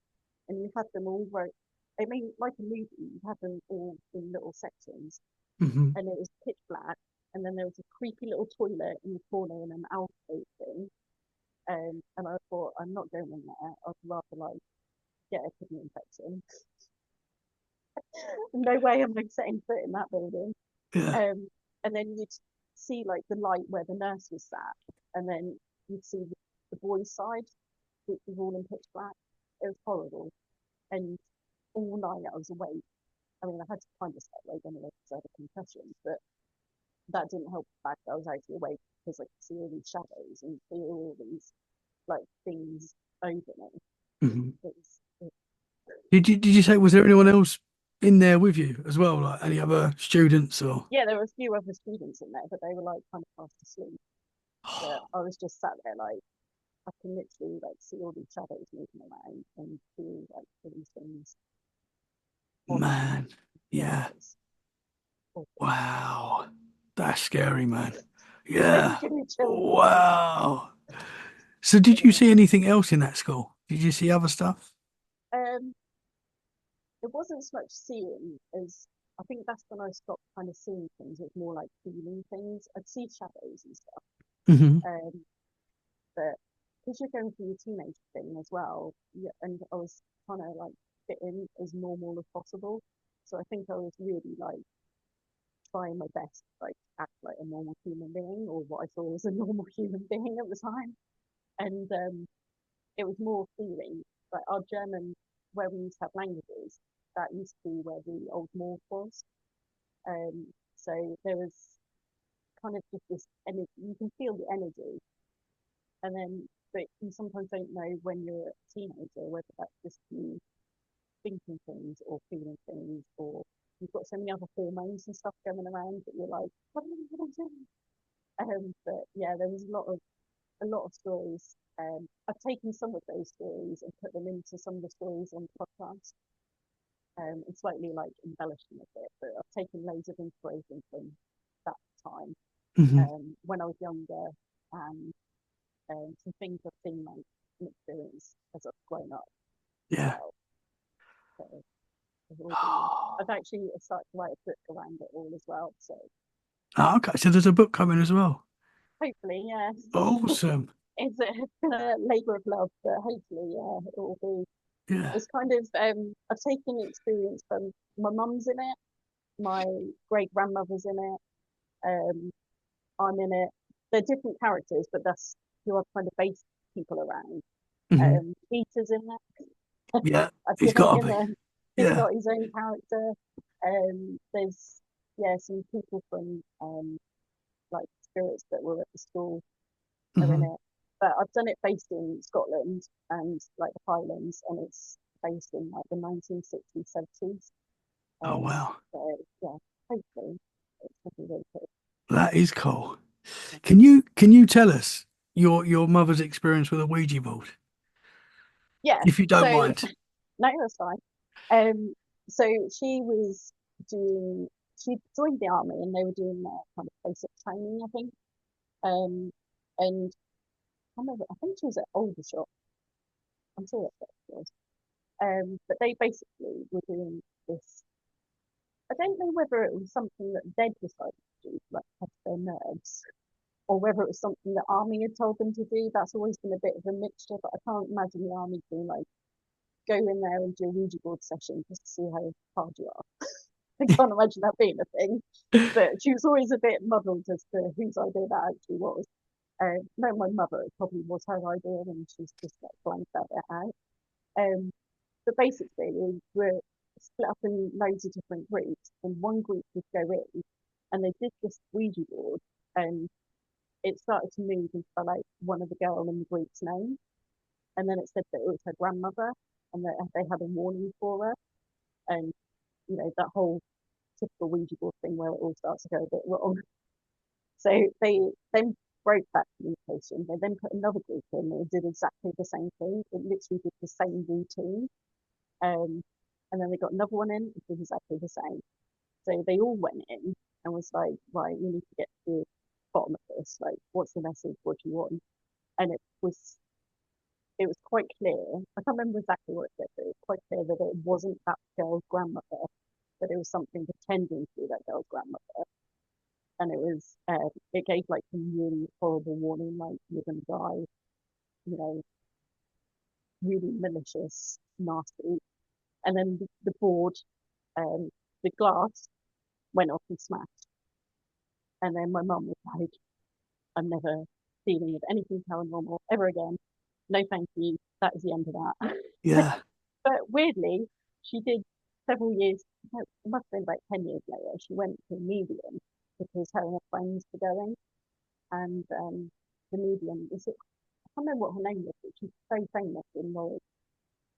and you had them all right. I mean, like a movie, you had them all in little sections, Hmm. and it was pitch black. And then there was a creepy little toilet in the corner and an alcove thing. And I thought, I'm not going in there. I'd rather like get a kidney infection. No way am I setting foot in that building. Yeah. Um, and then you'd see like the light where the nurse was sat, and then you'd see the boys' side, which was all in pitch black. It was horrible. And all night I was awake. I mean, I had to kind of stay awake anyway because I had a concussion, but that didn't help the fact that I was actually awake because I could see all these shadows and feel all these like things over me. Hmm. It Did you say, was there anyone else in there with you as well? Like any other students or? yeah, there were a few other students in there, but they were like kind of fast asleep. But I was just sat there like I can literally like see all these shadows moving around and feel like all these things on me. Man. Yeah, Yeah. it's awful. Wow. That's scary, man. It Yeah. gives me chills to think about. Wow. So did you Yeah. see anything else in that school? Did you see other stuff? Um, it wasn't so much seeing as I think that's when I stopped kind of seeing things. It was more like feeling things. I'd see shadows and stuff. Hmm. Um, but because you're going through your teenage thing as well, yeah, and I was trying to like fit in as normal as possible. So I think I was really like trying my best to like act like a normal human being, or what I saw as a normal human being at the time. And it was more feeling like our German, where we used to have languages, that used to be where the old north was. So there was kind of just this energy, you can feel the energy, and then but you sometimes don't know when you're a teenager whether that's just you thinking things or feeling things, or you've got so many other hormones and stuff going around that you're like, what am I doing? But yeah, there was a lot of stories. I've taken some of those stories and put them into some of the stories on the podcast, and slightly like embellishing a bit. But I've taken loads of inspiration from that time Hmm. when I was younger, and some things I've seen like and experienced as I've grown up as Yeah. well. So I've all been. I've actually started to write a book around it all as well. So Oh, okay, so there's a book coming as well. hopefully, yeah, Awesome. it's a labour of love, but hopefully, yeah, it will be. Yeah. It's kind of I've taken the experience from my mum's in it, my great grandmother's in it, I'm in it. They're different characters, but that's who I've kind of based people around. Hmm. Peter's in it. Yeah. I've He's given got to him be. a he's Yeah. got his own character. There's yeah, some people from like spirits that were at the school are in Hmm. it. But I've done it based in Scotland and like the Highlands, and it's based in like the 1960s, 70s. Oh, wow. So yeah, hopefully it's gonna be really cool. That is cool. Can you tell us your mother's experience with a Ouija board, Yeah, if you don't so mind? no, that's fine. Um, so she was doing, she joined the army and they were doing their kind of basic training, I think. Um, and I remember, I think she was at Aldershot. I'm sure that's what it was. But they basically were doing this. I don't know whether it was something that they'd decided to do, like test their nerves, or whether it was something the army had told them to do. That's always been a bit of a mixture, but I can't imagine the army being like, go in there and do a Ouija board session just to see how hard you are. I can't imagine that being a thing. But she was always a bit muddled as to whose idea that actually was. No, my mother, it probably was her idea, and she's just like blanked that bit out. But basically, we were split up in loads of different groups, and one group would go in, and they did this Ouija board, and it started to move into like one of the girl in the group's name, and then it said that it was her grandmother, and that they had a warning for her, and that whole typical Ouija board thing where it all starts to go a bit wrong. So they then broke that communication. They then put another group in and did exactly the same thing. It literally did the same routine. Um, and then they got another one in and did exactly the same. So they all went in and was like, right, we need to get to the bottom of this. Like, what's the message? What do you want? And it was quite clear. I can't remember exactly what it said, but it was quite clear that it wasn't that girl's grandmother, but it was something pretending to be that girl's grandmother. And it gave like some really horrible warning, like you're gonna die, you know, really malicious, nasty. And then the board, um, the glass went off and smashed. And then my mum was like, I'm never dealing with anything paranormal ever again. No, thank you. That is the end of that. Yeah. But weirdly, she did several years, it must have been about 10 years later, she went to a medium because her and her friends were going. And the medium, is it, I can't remember what her name was, but she's so famous in Norwich.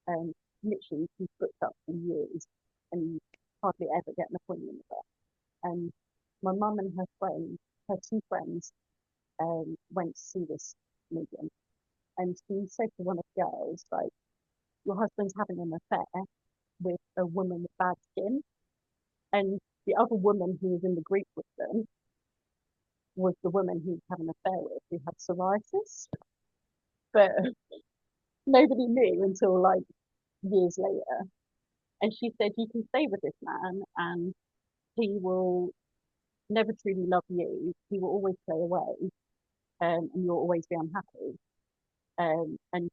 Um, Literally, she's booked up for years and you hardly ever get an appointment with her. And my mum and her two friends, went to see this medium. And she said to one of the girls, like, your husband's having an affair with a woman with bad skin. And the other woman who was in the group with them was the woman he was having an affair with who had psoriasis. But nobody knew until like years later. And she said, you can stay with this man and he will never truly love you. He will always play away, and you'll always be unhappy. And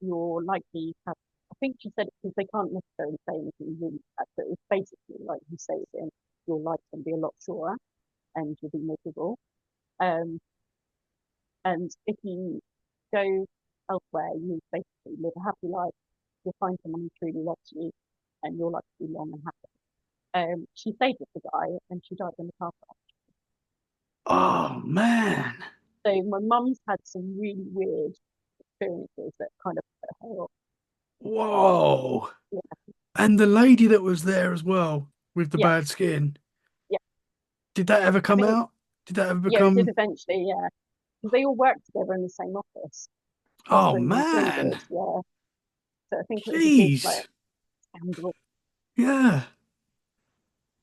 you're likely have, I think she said it because they can't necessarily say anything really bad, but it's basically like you say it in. your life's going to be a lot shorter and you'll be miserable. Um, and if you go elsewhere, you basically live a happy life. You'll find someone who truly loves you, and your life will be long and happy. She stayed with the guy, and she died in the car crash. Oh man. So my mum's had some really weird experiences that kind of put her off. Whoa. Yeah, And the lady that was there as well with the yeah, bad skin, yeah. did that ever I come think out? Did that ever yeah, it did become? eventually. Yeah, because they all worked together in the same office, Oh husband man. included. Yeah, so I think it was a big like Jeez. scandal. Yeah. Yeah.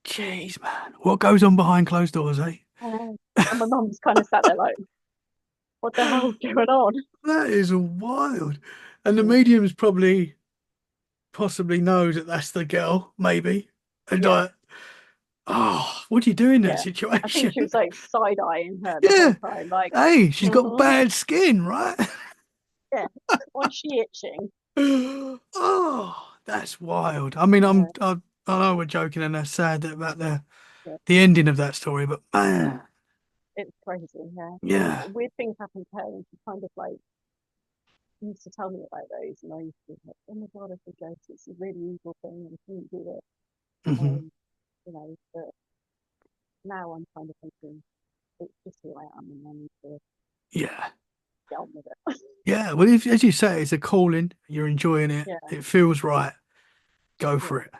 Jeez, man. What goes on behind closed doors, eh? And my mum's kind of sat there like, what the hell's going on? That is wild. And the Yeah, medium's probably possibly knows that that's the girl, maybe. And yeah, like, oh, what do you do in that yeah. I think she situation? was like side eyeing her the Yeah. whole time, like, Hey, she's got mm-hmm, bad skin, right? yeah, why is she itching? Oh, that's wild. I mean, Yeah, I know we're joking and that's sad about yeah, the ending of that story, but man, it's crazy. Yeah, and yeah. weird things happen to her, and she kind of like used to tell me about those, and I used to be like, oh my god, it's a ghost. It's a really evil thing, and I couldn't do it. Hmm. But now I'm kind of thinking it's just who I am, and I need to Yeah. get on with it. Yeah. Well, if, as you say, it's a calling, you're enjoying it, Yeah, it feels right, go yeah, for it.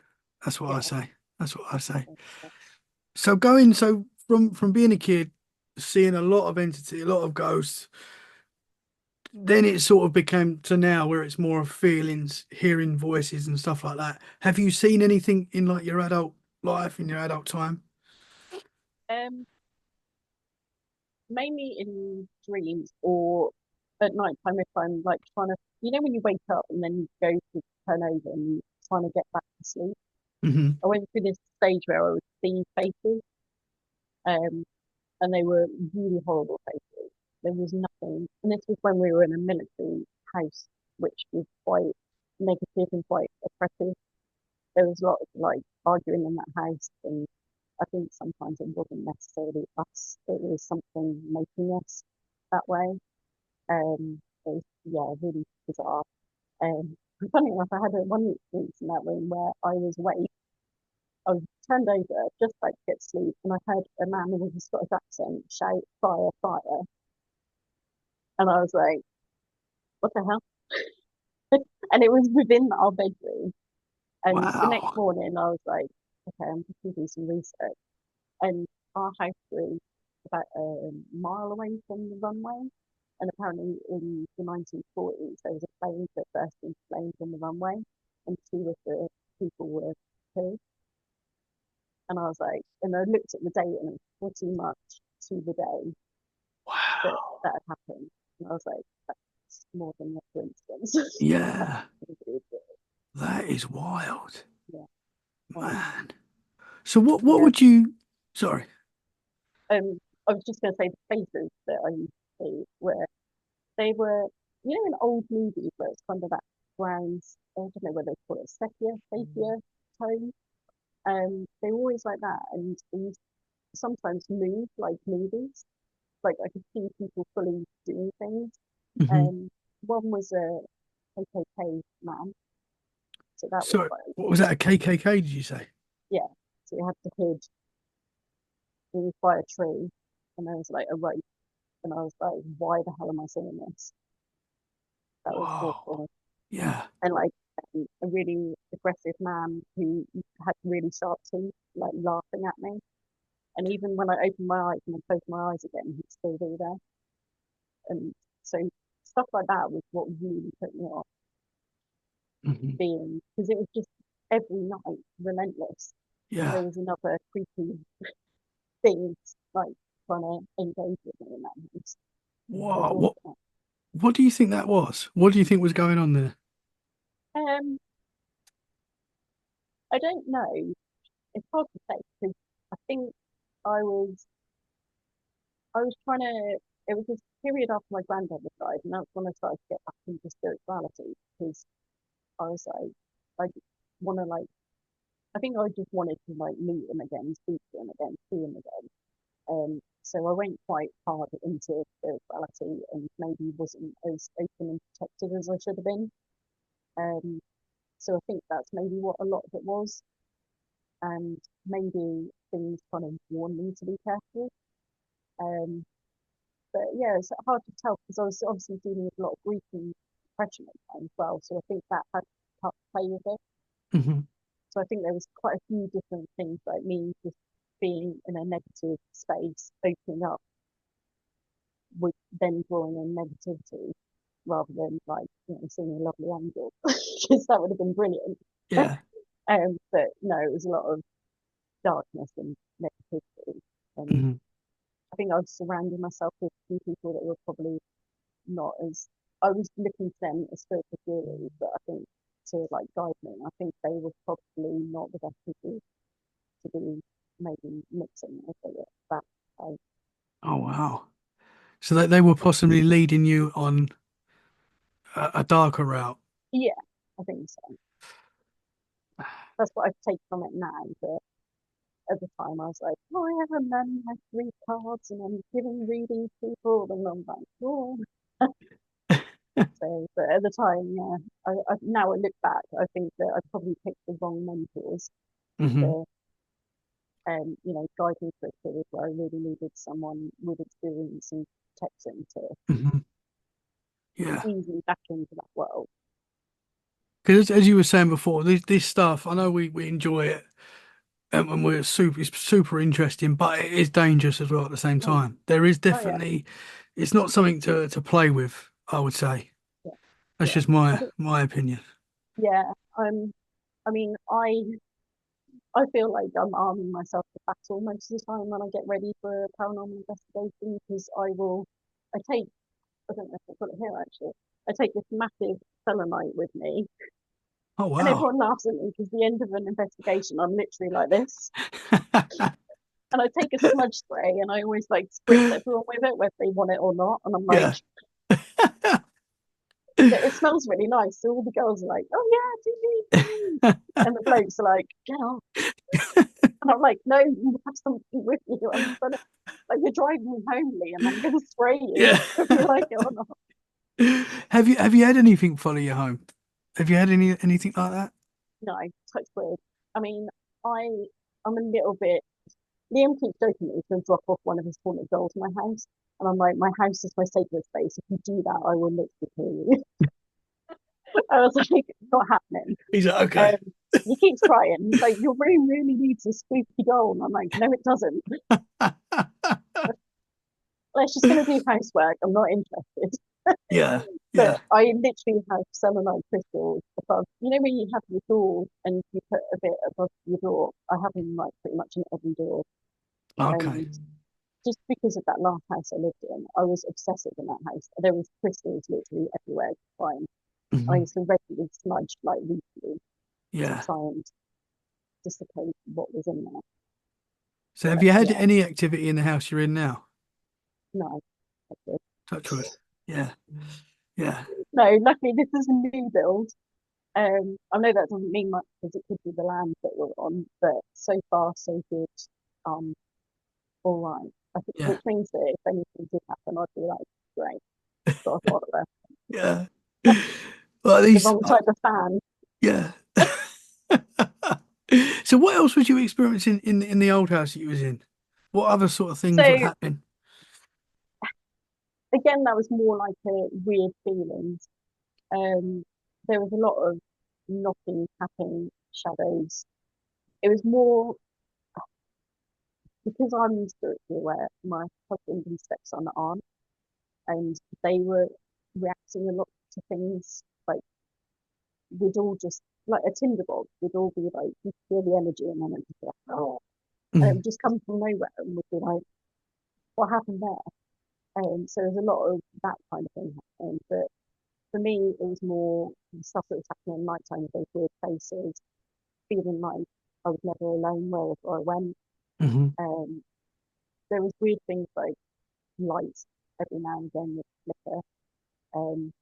That's what I yeah, say. That's what I say. yeah, yeah. So going, so from being a kid, seeing a lot of entity, a lot of ghosts, then it sort of became to now where it's more of feelings, hearing voices and stuff like that. Have you seen anything in like your adult life, in your adult time? Um, Mainly in dreams or at night time if I'm like trying to, when you wake up and then you go to turn over and you're trying to get back to sleep. Hmm. I went through this stage where I would see faces, um, and they were really horrible faces. There was nothing, and this was when we were in a military house, which was quite negative and quite oppressive. There was a lot of like arguing in that house, and I think sometimes it wasn't necessarily us; it was something making us that way. It was, yeah, really bizarre. Funny enough, I had one experience in that room where I was awake. I was turned over, just about to get to sleep, and I heard a man with a Scottish accent shout, "Fire, fire!" And I was like, "What the hell?" And it was within our bedroom. And the next Wow. morning, I was like, "Okay, I'm just gonna do some research." And our house was about a mile away from the runway. And apparently, in the 1940s, there was a plane that burst into flames on the runway, and two of the people were killed. And I was like, and I looked at the date, and it was pretty much to the day that Wow. that had happened. And I was like, that's more than a coincidence. That's Yeah, really good. that is wild, Yeah. Um, man. So what yeah. would you, sorry. I was just going to say the faces that I used to see were, they were, in old movies where it's kind of that brown, I don't know whether they call it sepia tone. They were always like that, and they used to sometimes move like movies. Like I could see people fully doing things. Hmm. Um, One was a KKK man, so that was So quite what was that, a KKK, did you say? yeah. So you had to hid, he was by a tree, and there was like a rope, and I was like, why the hell am I seeing this? That was Whoa. awful. Yeah. And like a really aggressive man who had really sharp teeth, like laughing at me. And even when I opened my eyes and I closed my eyes again, he'd still be there. And so stuff like that was what really put me off Hmm. being, because it was just every night relentless. And Yeah. there was another creepy thing like trying to engage with me in that house. It was Whoa. awful. What do you think that was? What do you think was going on there? Um, I don't know. It's hard to say because I think I was I was trying to. It was this period after my granddad had died, and that's when I started to get back into spirituality because I was like, I want to like I think I just wanted to like meet him again, speak to him again, see him again. So I went quite hard into spirituality and maybe wasn't as open and protective as I should have been. Um, so I think that's maybe what a lot of it was, and maybe things kind of warned me to be careful. Um, but yeah, it's hard to tell because I was obviously dealing with a lot of grief and depression at the time as well. So I think that had part to play with it. Hmm. So I think there was quite a few different things, like me just being in a negative space, opening up, with then drawing in negativity rather than like seeing a lovely angel, because that would have been brilliant. Yeah. But no, it was a lot of darkness and negativity, and Hmm. I think I was surrounding myself with a few people that were probably not as I was looking to them as spiritual gurus, but I think to like guide me, I think they were probably not the best people to be maybe mixing with it that way. Oh wow. So they were possibly leading you on a darker route. Yeah, I think so. That's what I've taken from it now. But at the time, I was like, oh, I have a man who has three cards and I'm giving readings to people. And I'm like, oh. So, but at the time, yeah, now I look back, I think that I probably picked the wrong mentors Hmm. to, guide me through a period where I really needed someone with experience and protection to Hmm. Yeah. ease me back into that world. Because as you were saying before, this stuff, I know we enjoy it, and we're it's super interesting, but it is dangerous as well at the same Mm. time. There is Oh yeah, definitely, it's not something to play with, I would say. yeah, That's yeah. just I my think, my opinion. yeah. I mean, I feel like I'm arming myself for battle most of the time when I get ready for a paranormal investigation because I take, I don't know if I've got it here actually, I take this massive selenite with me Oh and wow. everyone laughs at me because the end of an investigation, I'm literally like this. And I take a smudge spray and I always like spritz everyone with it, whether they want it or not. And I'm like, Yeah. but it smells really nice. So all the girls are like, oh yeah, do me, do me. And the blokes are like, get off. And I'm like, no, you have something with you. I'm gonna like you're driving me home, Liam. I'm gonna spray you Yeah. if you like it or not. Have you had anything follow you home? Have you had anything like that? No, touch wood. I mean, I I'm a little bit. Liam keeps joking that he's going to drop off one of his haunted dolls in my house, and I'm like, my house is my sacred space. If you do that, I will literally kill you. I was like, not happening. He's like, okay. Um, he keeps crying. He's like, your room really needs a spooky doll. And I'm like, no, it doesn't. Let's just going to do housework. I'm not interested. Yeah. But Yeah. I literally have selenite crystals above. You know, when you have your door and you put a bit above your door, I have them like pretty much in every door. Okay. And just because of that last house I lived in, I was obsessive in that house. There was crystals literally everywhere to find. I Hmm. used to regularly smudge like weekly to Yeah. try and dissipate what was in there. So have But you had yeah, any activity in the house you're in now? no, that's good. Touch wood. Yeah. Yeah. No, luckily this is a new build. I know that doesn't mean much because it could be the land that we're on, but so far so good. Um, all right. I think, Yeah. which means that if anything did happen, I'd be like, great, got a follower. Yeah. Well, The these, wrong type of fan. yeah. So what else was you experiencing in the old house that you was in? What other sort of So things were happening? again, that was more like a weird feelings. Um, there was a lot of knocking, tapping, shadows. It was more because I'm spiritually aware. My husband and stepson aren't, and they were reacting a lot to things like we'd all just like a tinderbox. We'd all be like, you feel the energy, and then it'd just be like, oh, and it Mhm. would just come from nowhere, and we'd be like, what happened there? So there's a lot of that kind of thing happening. But for me, it was more the stuff that was happening at night time, those weird places, feeling like I was never alone wherever I went. Mhm. Um, there was weird things like lights every now and again would flicker. Um,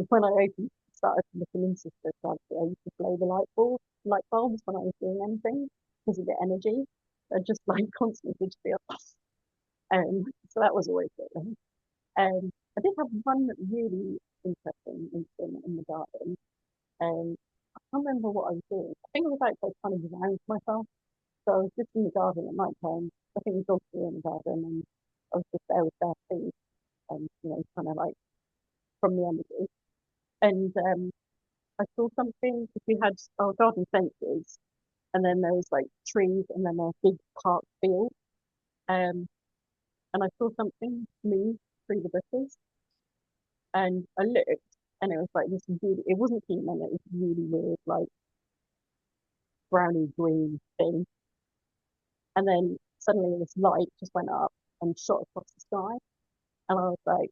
when I started looking into spirituality, I used to blow the light bulb. light bulbs when I was doing anything because of the energy. They're just like constantly would just be off. So that was always good. I did have one really interesting incident in the garden. I can't remember what I was doing. I think it was like I kind of around myself. So I was just in the garden at night time. I think the dogs were in the garden and I was just there with their feet and, kind of like from the energy. And I saw something because we had our garden fences and then there was like trees and then a big park field. Um, and I saw something move through the bushes and I looked and it was like this really, it wasn't human, it was really weird, like browny green thing. And then suddenly this light just went up and shot across the sky. And I was like,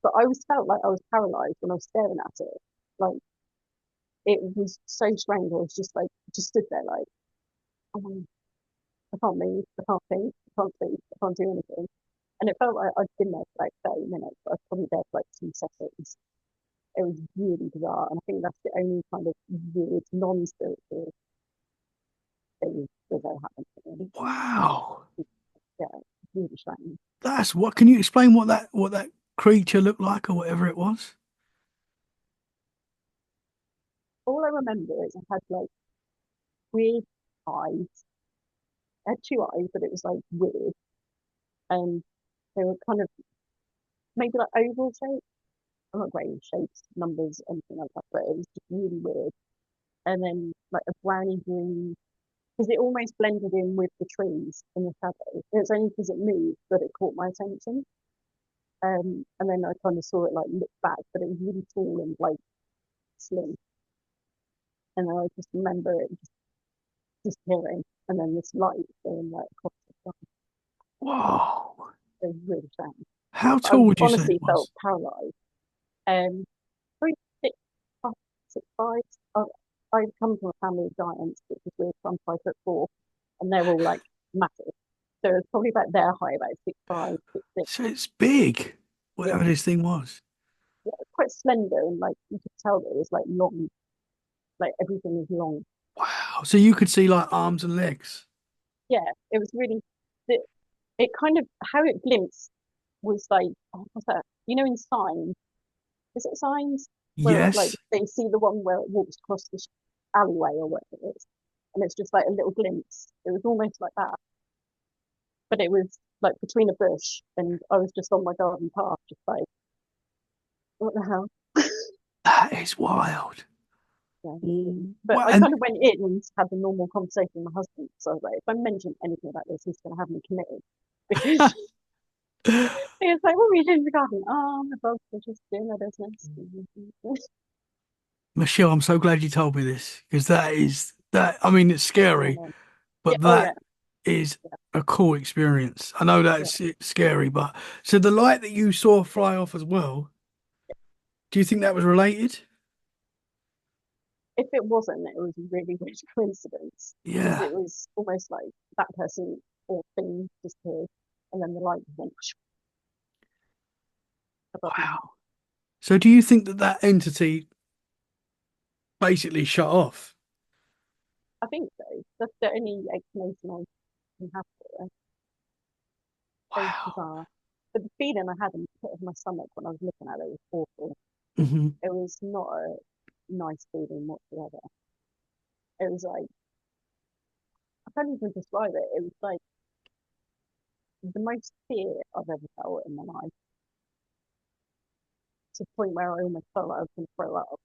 but I was felt like I was paralyzed when I was staring at it. Like it was so strange. I was just like, just stood there like, oh, I can't move, I can't think, I can't speak, I can't do anything. And it felt like I'd been there for like 30 minutes, but I was probably there for like 2 seconds. It was really bizarre. And I think that's the only kind of weird, non-spiritual thing that's ever happened to me. Wow. Yeah, really strange. That's what, can you explain what that creature looked like or whatever it was? All I remember is I had like weird eyes. I had two eyes, but it was like weird. And they were kind of maybe like oval shape. I'm not great with shapes, numbers, anything like that, but it was just really weird. And then like a browny green, because it almost blended in with the trees in the shadow. It's only because it moved that it caught my attention. And then I kind of saw it like look back, but it was really tall and like slim. And then I just remember it just disappearing, and then this light going like across the sky. Whoa. It was really strange. How I tall would you say it honestly felt was? paralyzed. Um, probably 6'5", 6'5". I come from a family of giants, which is weird. So I'm 5'4", and they're all like massive. So it's probably about their height, about 6'5", 6'6". So it's big, Yeah, whatever this thing was. yeah, quite slender, and like you could tell that it was like long, like everything was long. Wow. So you could see like arms and legs. Yeah, it was really. It, it kind of how it glimpsed was like, oh, what's that? In Signs, is it Signs where like Yes. they see the one where it walks across the alleyway or whatever it is, and it's just like a little glimpse. It was almost like that, but it was like between a bush, and I was just on my garden path, just like, what the hell? That is wild. Yeah, it was really. But What? I And kind of went in and had a normal conversation with my husband. So I was like, if I mention anything about this, he's going to have me committed. Because he was like, what were you doing in the garden? Oh, my dogs were just doing their business. Michelle, I'm so glad you told me this because that is that. I mean, it's And scary, yeah, but oh yeah, that is yeah, a cool experience. I know yeah. that's it's scary, but so the light that you saw fly off as well, do you think that was related? If it wasn't, it was a really weird coincidence because Yeah. it was almost like that person or thing disappeared and then the light went above my head. Wow. So do you think that that entity basically shut off? I think so. That's the only explanation I can have for it. It was Wow. bizarre. But the feeling I had in the pit of my stomach when I was looking at it was awful. Hmm. It was not a nice feeling whatsoever. It was like, I can't even describe it. It was like the most fear I've ever felt in my life, to the point where I almost felt like I was going to throw up.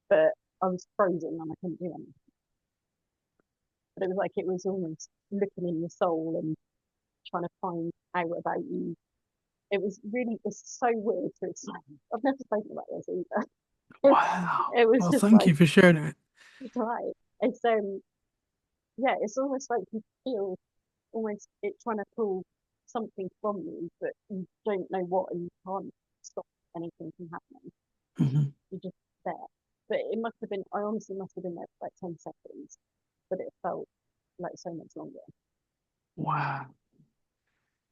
But I was frozen and I couldn't do anything. But it was like it was almost looking in your soul and trying to find out about you. It's so weird to explain. I've never spoken about this either. Wow. It was Well, just thank like, you for sharing it. it's right. It's yeah, it's almost like you feel almost it trying to pull something from you, but you don't know what, and you can't stop anything from happening. Hmm. You're just there. But it must have been, I honestly must have been there for like 10 seconds, but it felt like so much longer. Wow.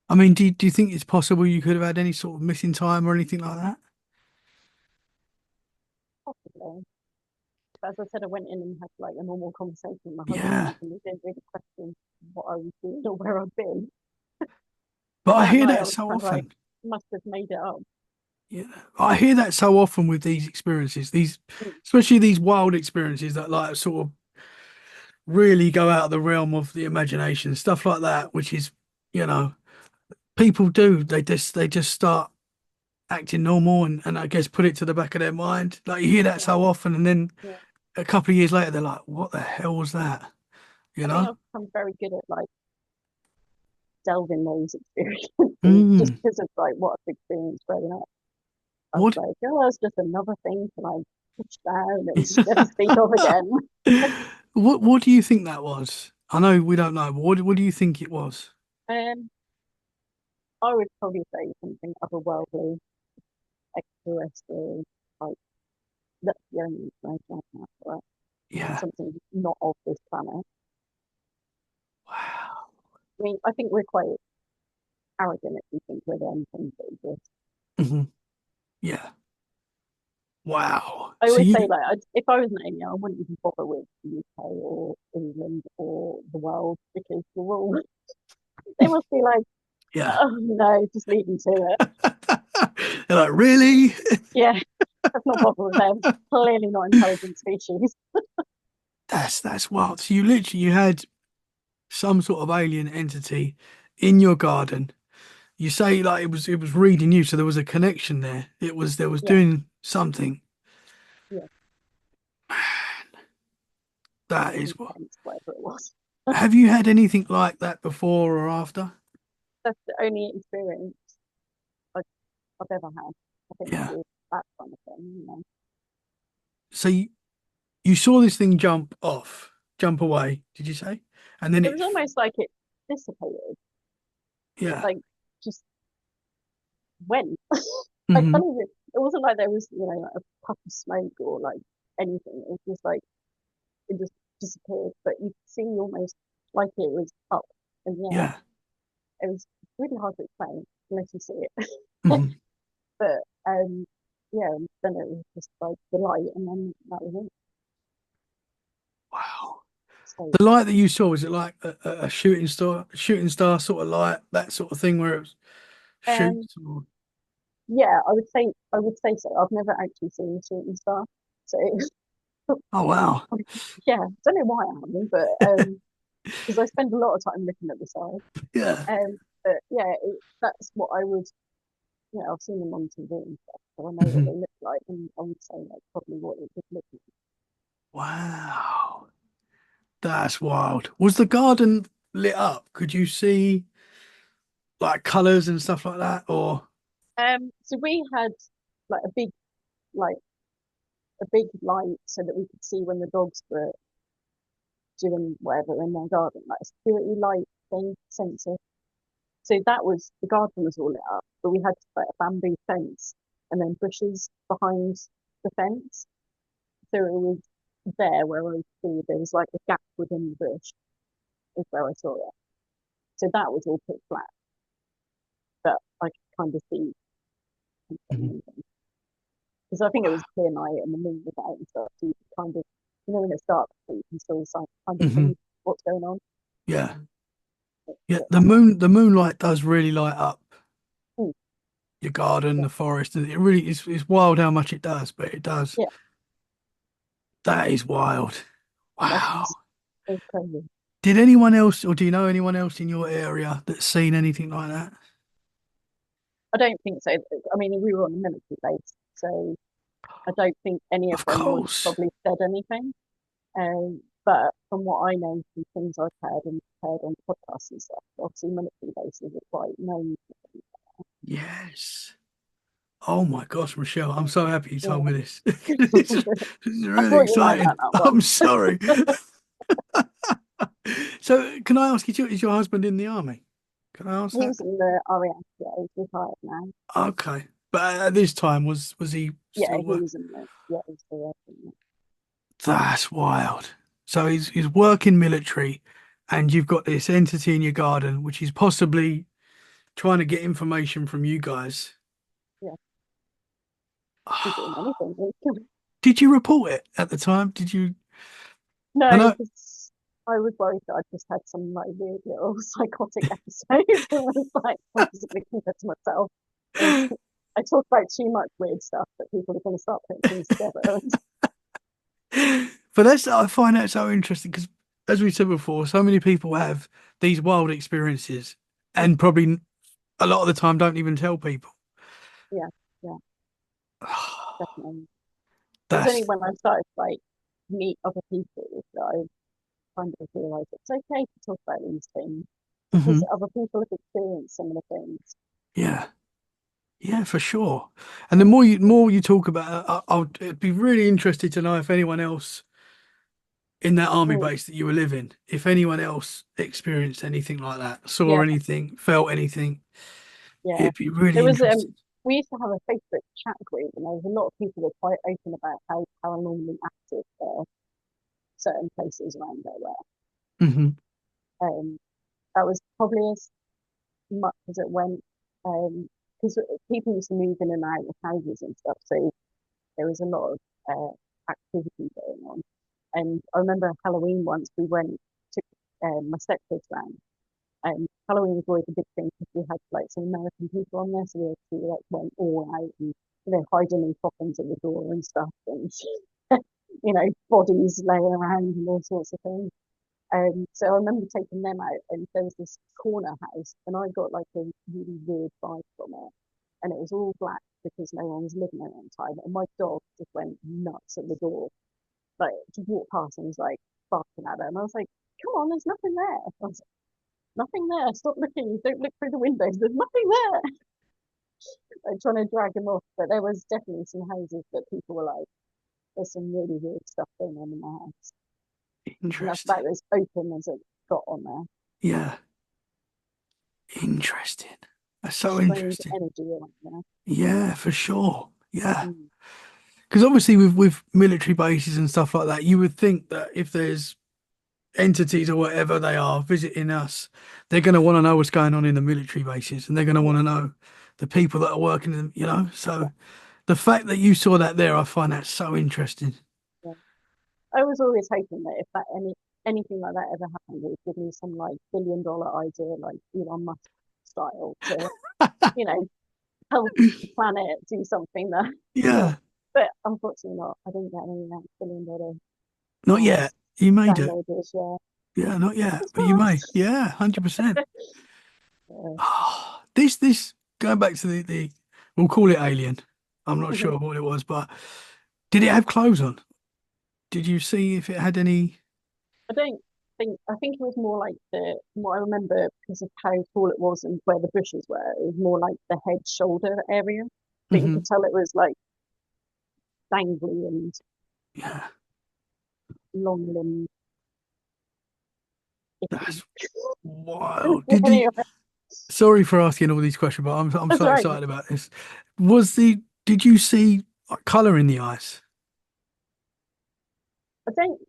I mean, do you think it's possible you could have had any sort of missing time or anything like that? As I said, I went in and had like a normal conversation with my husband, Yeah. and we didn't really question what I was doing or where I'd been. But And I that hear night, I that was so kind of like, often. must have made it up. Yeah. I hear that so often with these experiences, these Mm, especially these wild experiences that like sort of really go out of the realm of the imagination, stuff like that, which is, you know, people do. They just start acting normal and I guess put it to the back of their mind. Like you hear that yeah, so often and then yeah. a couple of years later they're like, what the hell was that? You I think know? I've become very good at like delving those experiences just Mm. because of like what I've experienced growing up. I was What like, oh, it's just another thing to like push down and never speak of again. what do you think that was? I know we don't know, but what do you think it was? Um, I would probably say something otherworldly, extraterrestrial, like that's the only explanation I can have for it. Yeah. Something not of this planet. Wow. I mean, I think we're quite arrogant if we think we're the only things that exist. Hmm. Yeah. Wow. I So always say, you, like, if I was an alien, I wouldn't even bother with the UK or England or the world because we're all, they must be like, yeah. oh no, just leave me to it. They're like, really? Yeah, let's not bother with them. Clearly not intelligent species. That's wild. So you literally you had some sort of alien entity in your garden. You say like it was reading you, so there was a connection there. There was Yeah, doing something. yeah, That very is what. intense, whatever it was. Have you had anything like that before or after? That's the only experience I've, I've ever had, I think, Yeah. with that kind of thing. So you saw this thing jump away, did you say? And then It it, was almost like it dissipated, yeah. like just went. I Hmm. can't even, it wasn't like there was, like a puff of smoke or like anything. It was just like, it just disappeared. But you could see almost like it was up in the air. Yeah. It was really hard to explain unless you see it. Hmm. But yeah, then it was just like the light, and then that was it. Wow. So The light that you saw, was it like a shooting star sort of light, that sort of thing where it was um, shoots or... yeah, I would say so. I've never actually seen a shooting star, so Oh wow. yeah, don't know why I haven't, but because I spend a lot of time looking at the sky. Yeah. But yeah, that's what I would. I've seen them on TV and stuff, so I know what Hmm. they look like, and I would say like probably what it would look like. Wow. That's wild. Was the garden lit up? Could you see like colours and stuff like that? Or So we had like like a big light so that we could see when the dogs were doing whatever in their garden, like a security light thing, sensor. So that was the garden was all lit up, but we had like a bamboo fence and then bushes behind the fence. So it was there where I could see there was like a gap within the bush is where I saw it. So that was all pitch black, but I could kind of see Mhm. something because I think it was a clear night and the moon was out and stuff. So you could kind of, when it's dark, so you can still kind of Mhm. see what's going on. Yeah. Um, Yeah. but The moonlight does really light up mm, your garden, yeah, the forest. And it really is, it's wild how much it does, but it does. yeah, That is wild. that Wow. was crazy. Did anyone else, or do you know anyone else in your area that's seen anything like that? I don't think so. I mean, we were on a military base, so I don't think any of Of them would course. probably said anything. But from what I know from things I've heard on podcasts and stuff, obviously military bases are quite known. Yes. Oh my gosh, Michelle, I'm so happy you told Yeah, me this. This is I really thought you might exciting. like that one. I'm sorry. So, can I ask you, is your husband in the army? Can I ask He that? was in the RAF, yeah, he's retired now. Okay. But at this time, was he Yeah, still he working? was in the yeah, he was still working. That's wild. So he's working military, and you've got this entity in your garden, which is possibly trying to get information from you guys. Yeah, he's doing Ah, anything. Really. Did you report it at the time? Did you? I No, know. because I was worried that I just had some like weird little psychotic episode and was like possibly keep it to myself. And I talk about too much weird stuff that people are going to start putting things together. And But that's I find that so interesting because, as we said before, so many people have these wild experiences, and probably a lot of the time don't even tell people. yeah, yeah, definitely. It was only That's. when I started to like meet other people that I kind of realized it's okay to talk about these things because Mhm. other people have experienced similar things. Yeah, yeah, for sure. And the And more you talk about it, I'd be really interested to know if anyone else in that army mm, base that you were living, if anyone else experienced anything like that, saw yeah, anything, felt anything, yeah. it'd be really There was interesting. we used to have a Facebook chat group and there was a lot of people that were quite open about how paranormally active certain places around there were. Hmm. That was probably as much as it went because people used to move in and out of houses and stuff, so there was a lot of activity going on. And I remember Halloween once we went took my stepkids round. Halloween was always a big thing because we had like some American people on there, so we actually like went all out and hiding in coffins at the door and stuff, and bodies laying around and all sorts of things. So I remember taking them out, and there was this corner house, and I got like a really weird vibe from it, and it was all black because no one was living there at the time, and my dog just went nuts at the door, like just walked past and was like barking at her, and I was like, "Come on, there's nothing there." I was like, "Nothing there. Stop looking. Don't look through the windows. There's nothing there." Like trying to drag him off, but there was definitely some houses that people were like, "There's some really weird stuff going on in the house," and that's Interesting. about as open as it got on there. Yeah, interesting. That's A so strange interesting. energy around there. Yeah, for sure. Yeah. Mm, Because obviously with military bases and stuff like that, you would think that if there's entities or whatever they are visiting us, they're going to want to know what's going on in the military bases, and they're going to want yeah, to know the people that are working in them, you know. yeah, So the fact that you saw that there, I find that so interesting. yeah. I was always hoping that if that anything like that ever happened, it would give me some like $1 billion idea, like Elon Musk style, to you know help the planet do something that. Yeah, But unfortunately, not. I didn't get any $1 billion not yet. um, You may do. downloaders yet. Yeah, not yet, Fingers but you may. crossed. Yeah, 100%. Yeah. Ah, this going back to the we'll call it alien. I'm not sure what it was, but did it have clothes on? Did you see if it had any? I don't I think it was more like from what I remember because of how tall it was and where the bushes were, it was more like the head shoulder area. But you Hmm. could tell it was like dangly and Yeah, long limbed, icky. that's wild. Anyway, Sorry for asking all these questions, but I'm that's so all right. excited about this. Did you see like, color in the eyes? I don't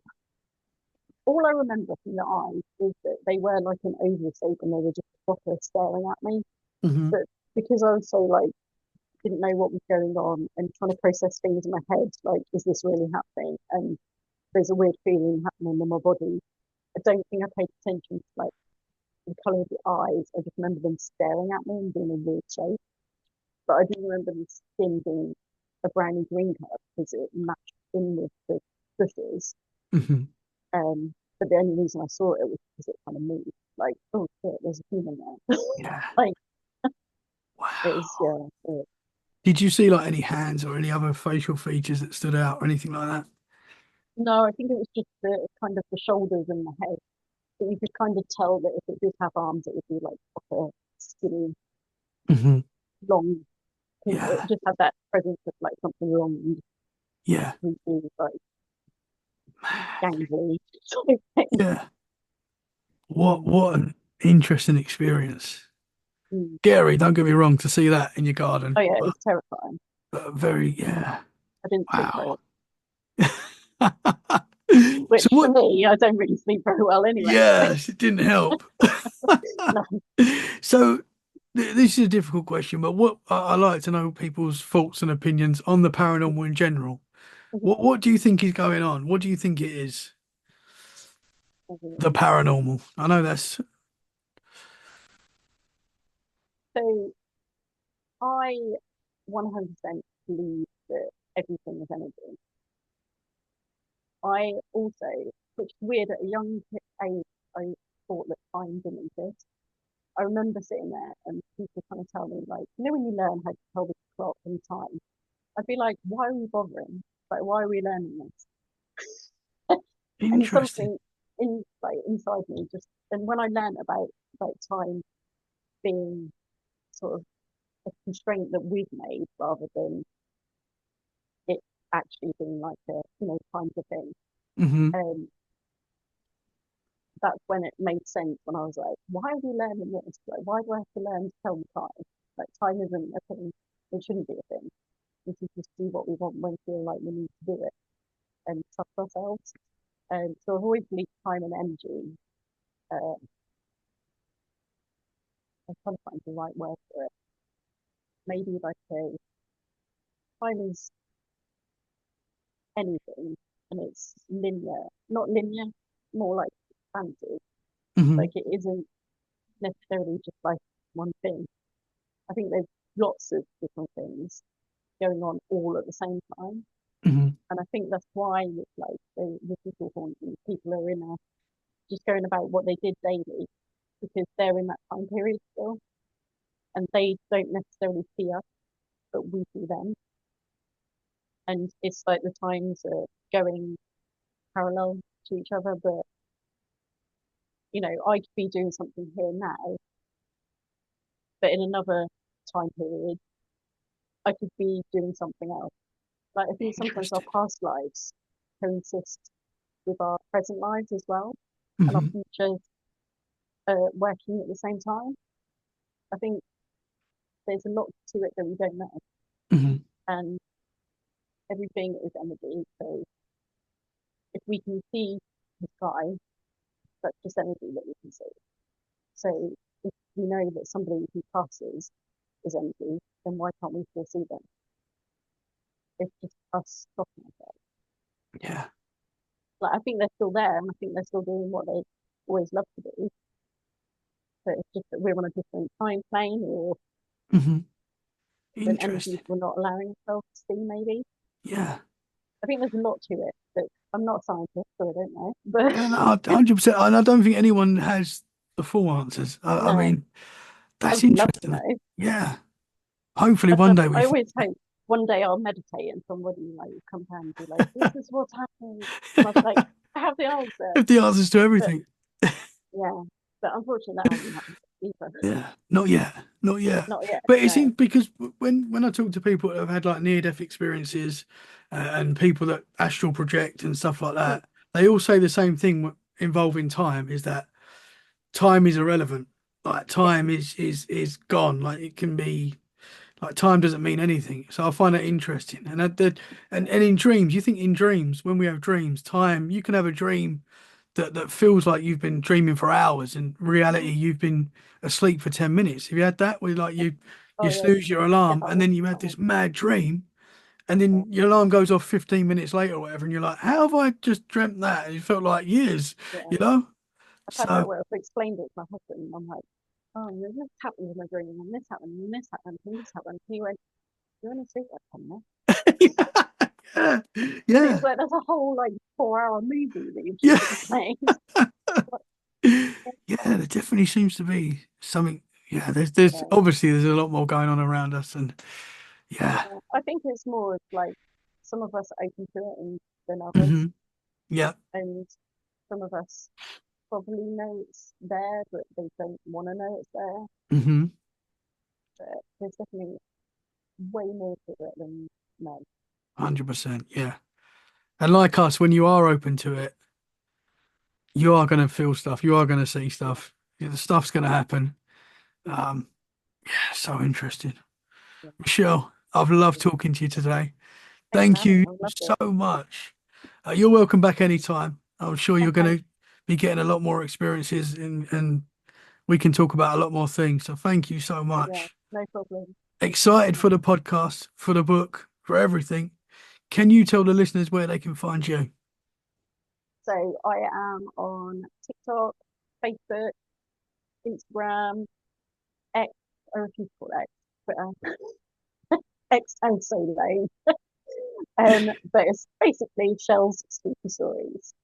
all I remember from the eyes is that they were like an oval shape and they were just proper staring at me. Hmm. But because I was so like didn't know what was going on and trying to process things in my head, like, is this really happening? And there's a weird feeling happening in my body. I don't think I paid attention to like the colour of the eyes. I just remember them staring at me and being a weird shape. But I do remember the skin being a browny green colour because it matched in with the bushes. Hmm. But the only reason I saw it was because it kind of moved. Like, oh shit, there's a human there. Yeah. Like, it was, Wow. yeah. Did you see like any hands or any other facial features that stood out or anything like that? No, I think it was just the kind of the shoulders and the head. But you could kind of tell that if it did have arms, it would be like proper skinny, Hmm. long. It Yeah. just had that presence of like something long and Yeah. creepy, like Man. gangly sort of thing. Yeah. What Mm, what an interesting experience. mm. Scary, don't get me wrong, to see that in your Oh garden, yeah, but, it's terrifying. very, yeah. I didn't sleep very Wow. well, which So for what? me, I don't really sleep very well anyway. So Yes, it didn't help. no, So this is a difficult question, but what I like to know people's thoughts and opinions on the paranormal in general. What do you think is going on? What do you think it is? The Mhm. paranormal. I know that's. So I 100% believe that everything is energy. I also, which is weird, at a young age, I thought that time didn't exist. I remember sitting there and people kind of tell me, like, when you learn how to tell the clock and time, I'd be like, why are we bothering? Like, why are we learning this? And Interesting. something inside me just, and when I learned about time being sort of a constraint that we've made rather than it actually being like a, time's a thing. Hmm. Um, that's when it made sense when I was like, why are we learning this? Like, why do I have to learn to tell the time? Like, time isn't a thing. It shouldn't be a thing. We should just do what we want when we feel like we need to do it and trust ourselves. So I've always believed time and energy. Uh, I'm trying to find the right word for it. Maybe like a time is anything and it's linear, not linear, more like expansive. Hmm. Like it isn't necessarily just like one thing. I think there's lots of different things going on all at the same time. Hmm. And I think that's why with like the visual haunting, people are in a just going about what they did daily because they're in that time period still and they don't necessarily see us, but we see them. And it's like the times are going parallel to each other, but I could be doing something here now, but in another time period, I could be doing something else. Like I think sometimes our Interesting. past lives coexist with our present lives as well, and our Hmm. futures working at the same time. I think there's a lot to it that we don't know, Hmm. and everything is energy. So if we can see the sky, that's just energy that we can see. So if we know that somebody who passes is energy, then why can't we still see them? It's just us stopping ourselves. Yeah. Like I think they're still there, and I think they're still doing what they always love to do. But it's just that we're on a different time plane, or Hmm. different energies Interesting. we're not allowing ourselves to see. Maybe Yeah. I think there's a lot to it. But I'm not a scientist, so I don't know. But Yeah, no, 100%. And I don't think anyone has the full answers. I no, mean, I that's would love to interesting. know. Yeah. Hopefully one day we I find always hope one day I'll meditate and somebody like will come down and be like, "This is what's happening," and I'll be like, "I have the answer." have the answers to But everything. yeah, but unfortunately, that hasn't happened either. Yeah. Not yet. Not yet. Not yet. But it No. seems because when I talk to people that have had like near-death experiences and people that astral project and stuff like Mm, that, they all say the same thing involving time is that time is irrelevant. Like yeah. time is gone. Like it can be like time doesn't mean anything. So I find that interesting. And in dreams, you think in dreams, when we have dreams, time, you can have a dream that feels like you've been dreaming for hours. In reality, Mm, you've been asleep for 10 minutes. Have you had that? Where like yeah. you Oh yeah. snooze your alarm Yeah. and then you That had one. this mad dream and Yeah. then your alarm goes off 15 minutes later or whatever, and you're like, how have I just dreamt that? And it felt like years, Yeah. you know? I've had So that where I've explained it to my husband, and I'm like, "Oh, this happened in my dream, and this happened, and this happened, and this happened." And he went, "You're only asleep like 10 minutes." yeah, And he was yeah, like, "That's a whole like 4 hour movie that you've just yeah. explained." Like, Yeah, there definitely seems to be something. Yeah, there's yeah. obviously there's a lot more going on around us, and yeah, Yeah. I think it's more of like some of us are open to it and than others, hmm, yeah, and some of us probably know it's there, but they don't want to know it's there. hmm, But there's definitely way more to it than no. 100%, yeah. And like us, when you are open to it, you are going to feel stuff, you are going to see Yeah, stuff, yeah, the stuff's going to happen. yeah, Yeah, so interesting, yeah. Michelle. I've loved talking to you today. Thanks for Thank having me. you I loved so it. much. You're welcome back anytime. I'm sure you're Okay. going to be getting a lot more experiences, and we can talk about a lot more things. So thank you so Yeah, much. no problem. Excited for the podcast, for the book, for everything. can you tell the listeners where they can find you? So I am on TikTok, Facebook, Instagram, X, I refuse to call it X, Twitter, X and so lame. But it's basically Shell's spooky stories.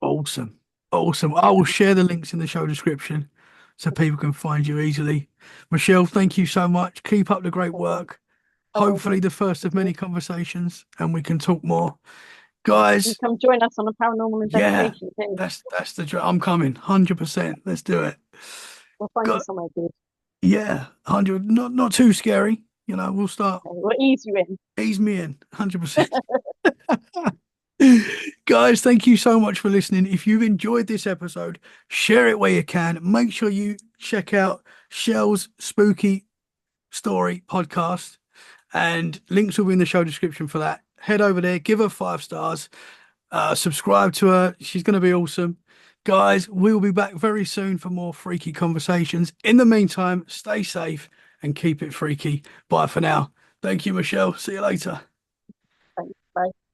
Awesome. Awesome. I will share the links in the show description so people can find you easily. Michelle, thank you so much. Keep up the great work. Hopefully, Amazing. the first of You many conversations, and we can talk more. Guys, come join us on a paranormal yeah, investigation too. that's I'm coming. 100%. Let's do it. We'll find you Got somewhere good. yeah, 100. Not too scary. We'll start. Okay, we'll ease you in. Ease me in. 100%. Guys, thank you so much for listening. If you've enjoyed this episode, share it where you can. Make sure you check out Shell's Spooky Story podcast, and links will be in the show description for that. Head over there, give her 5 stars, subscribe to her. She's going to be awesome. Guys, we'll be back very soon for more freaky conversations. In the meantime, stay safe and keep it freaky. Bye for now. Thank you, Michelle. See you later. Thanks. Bye.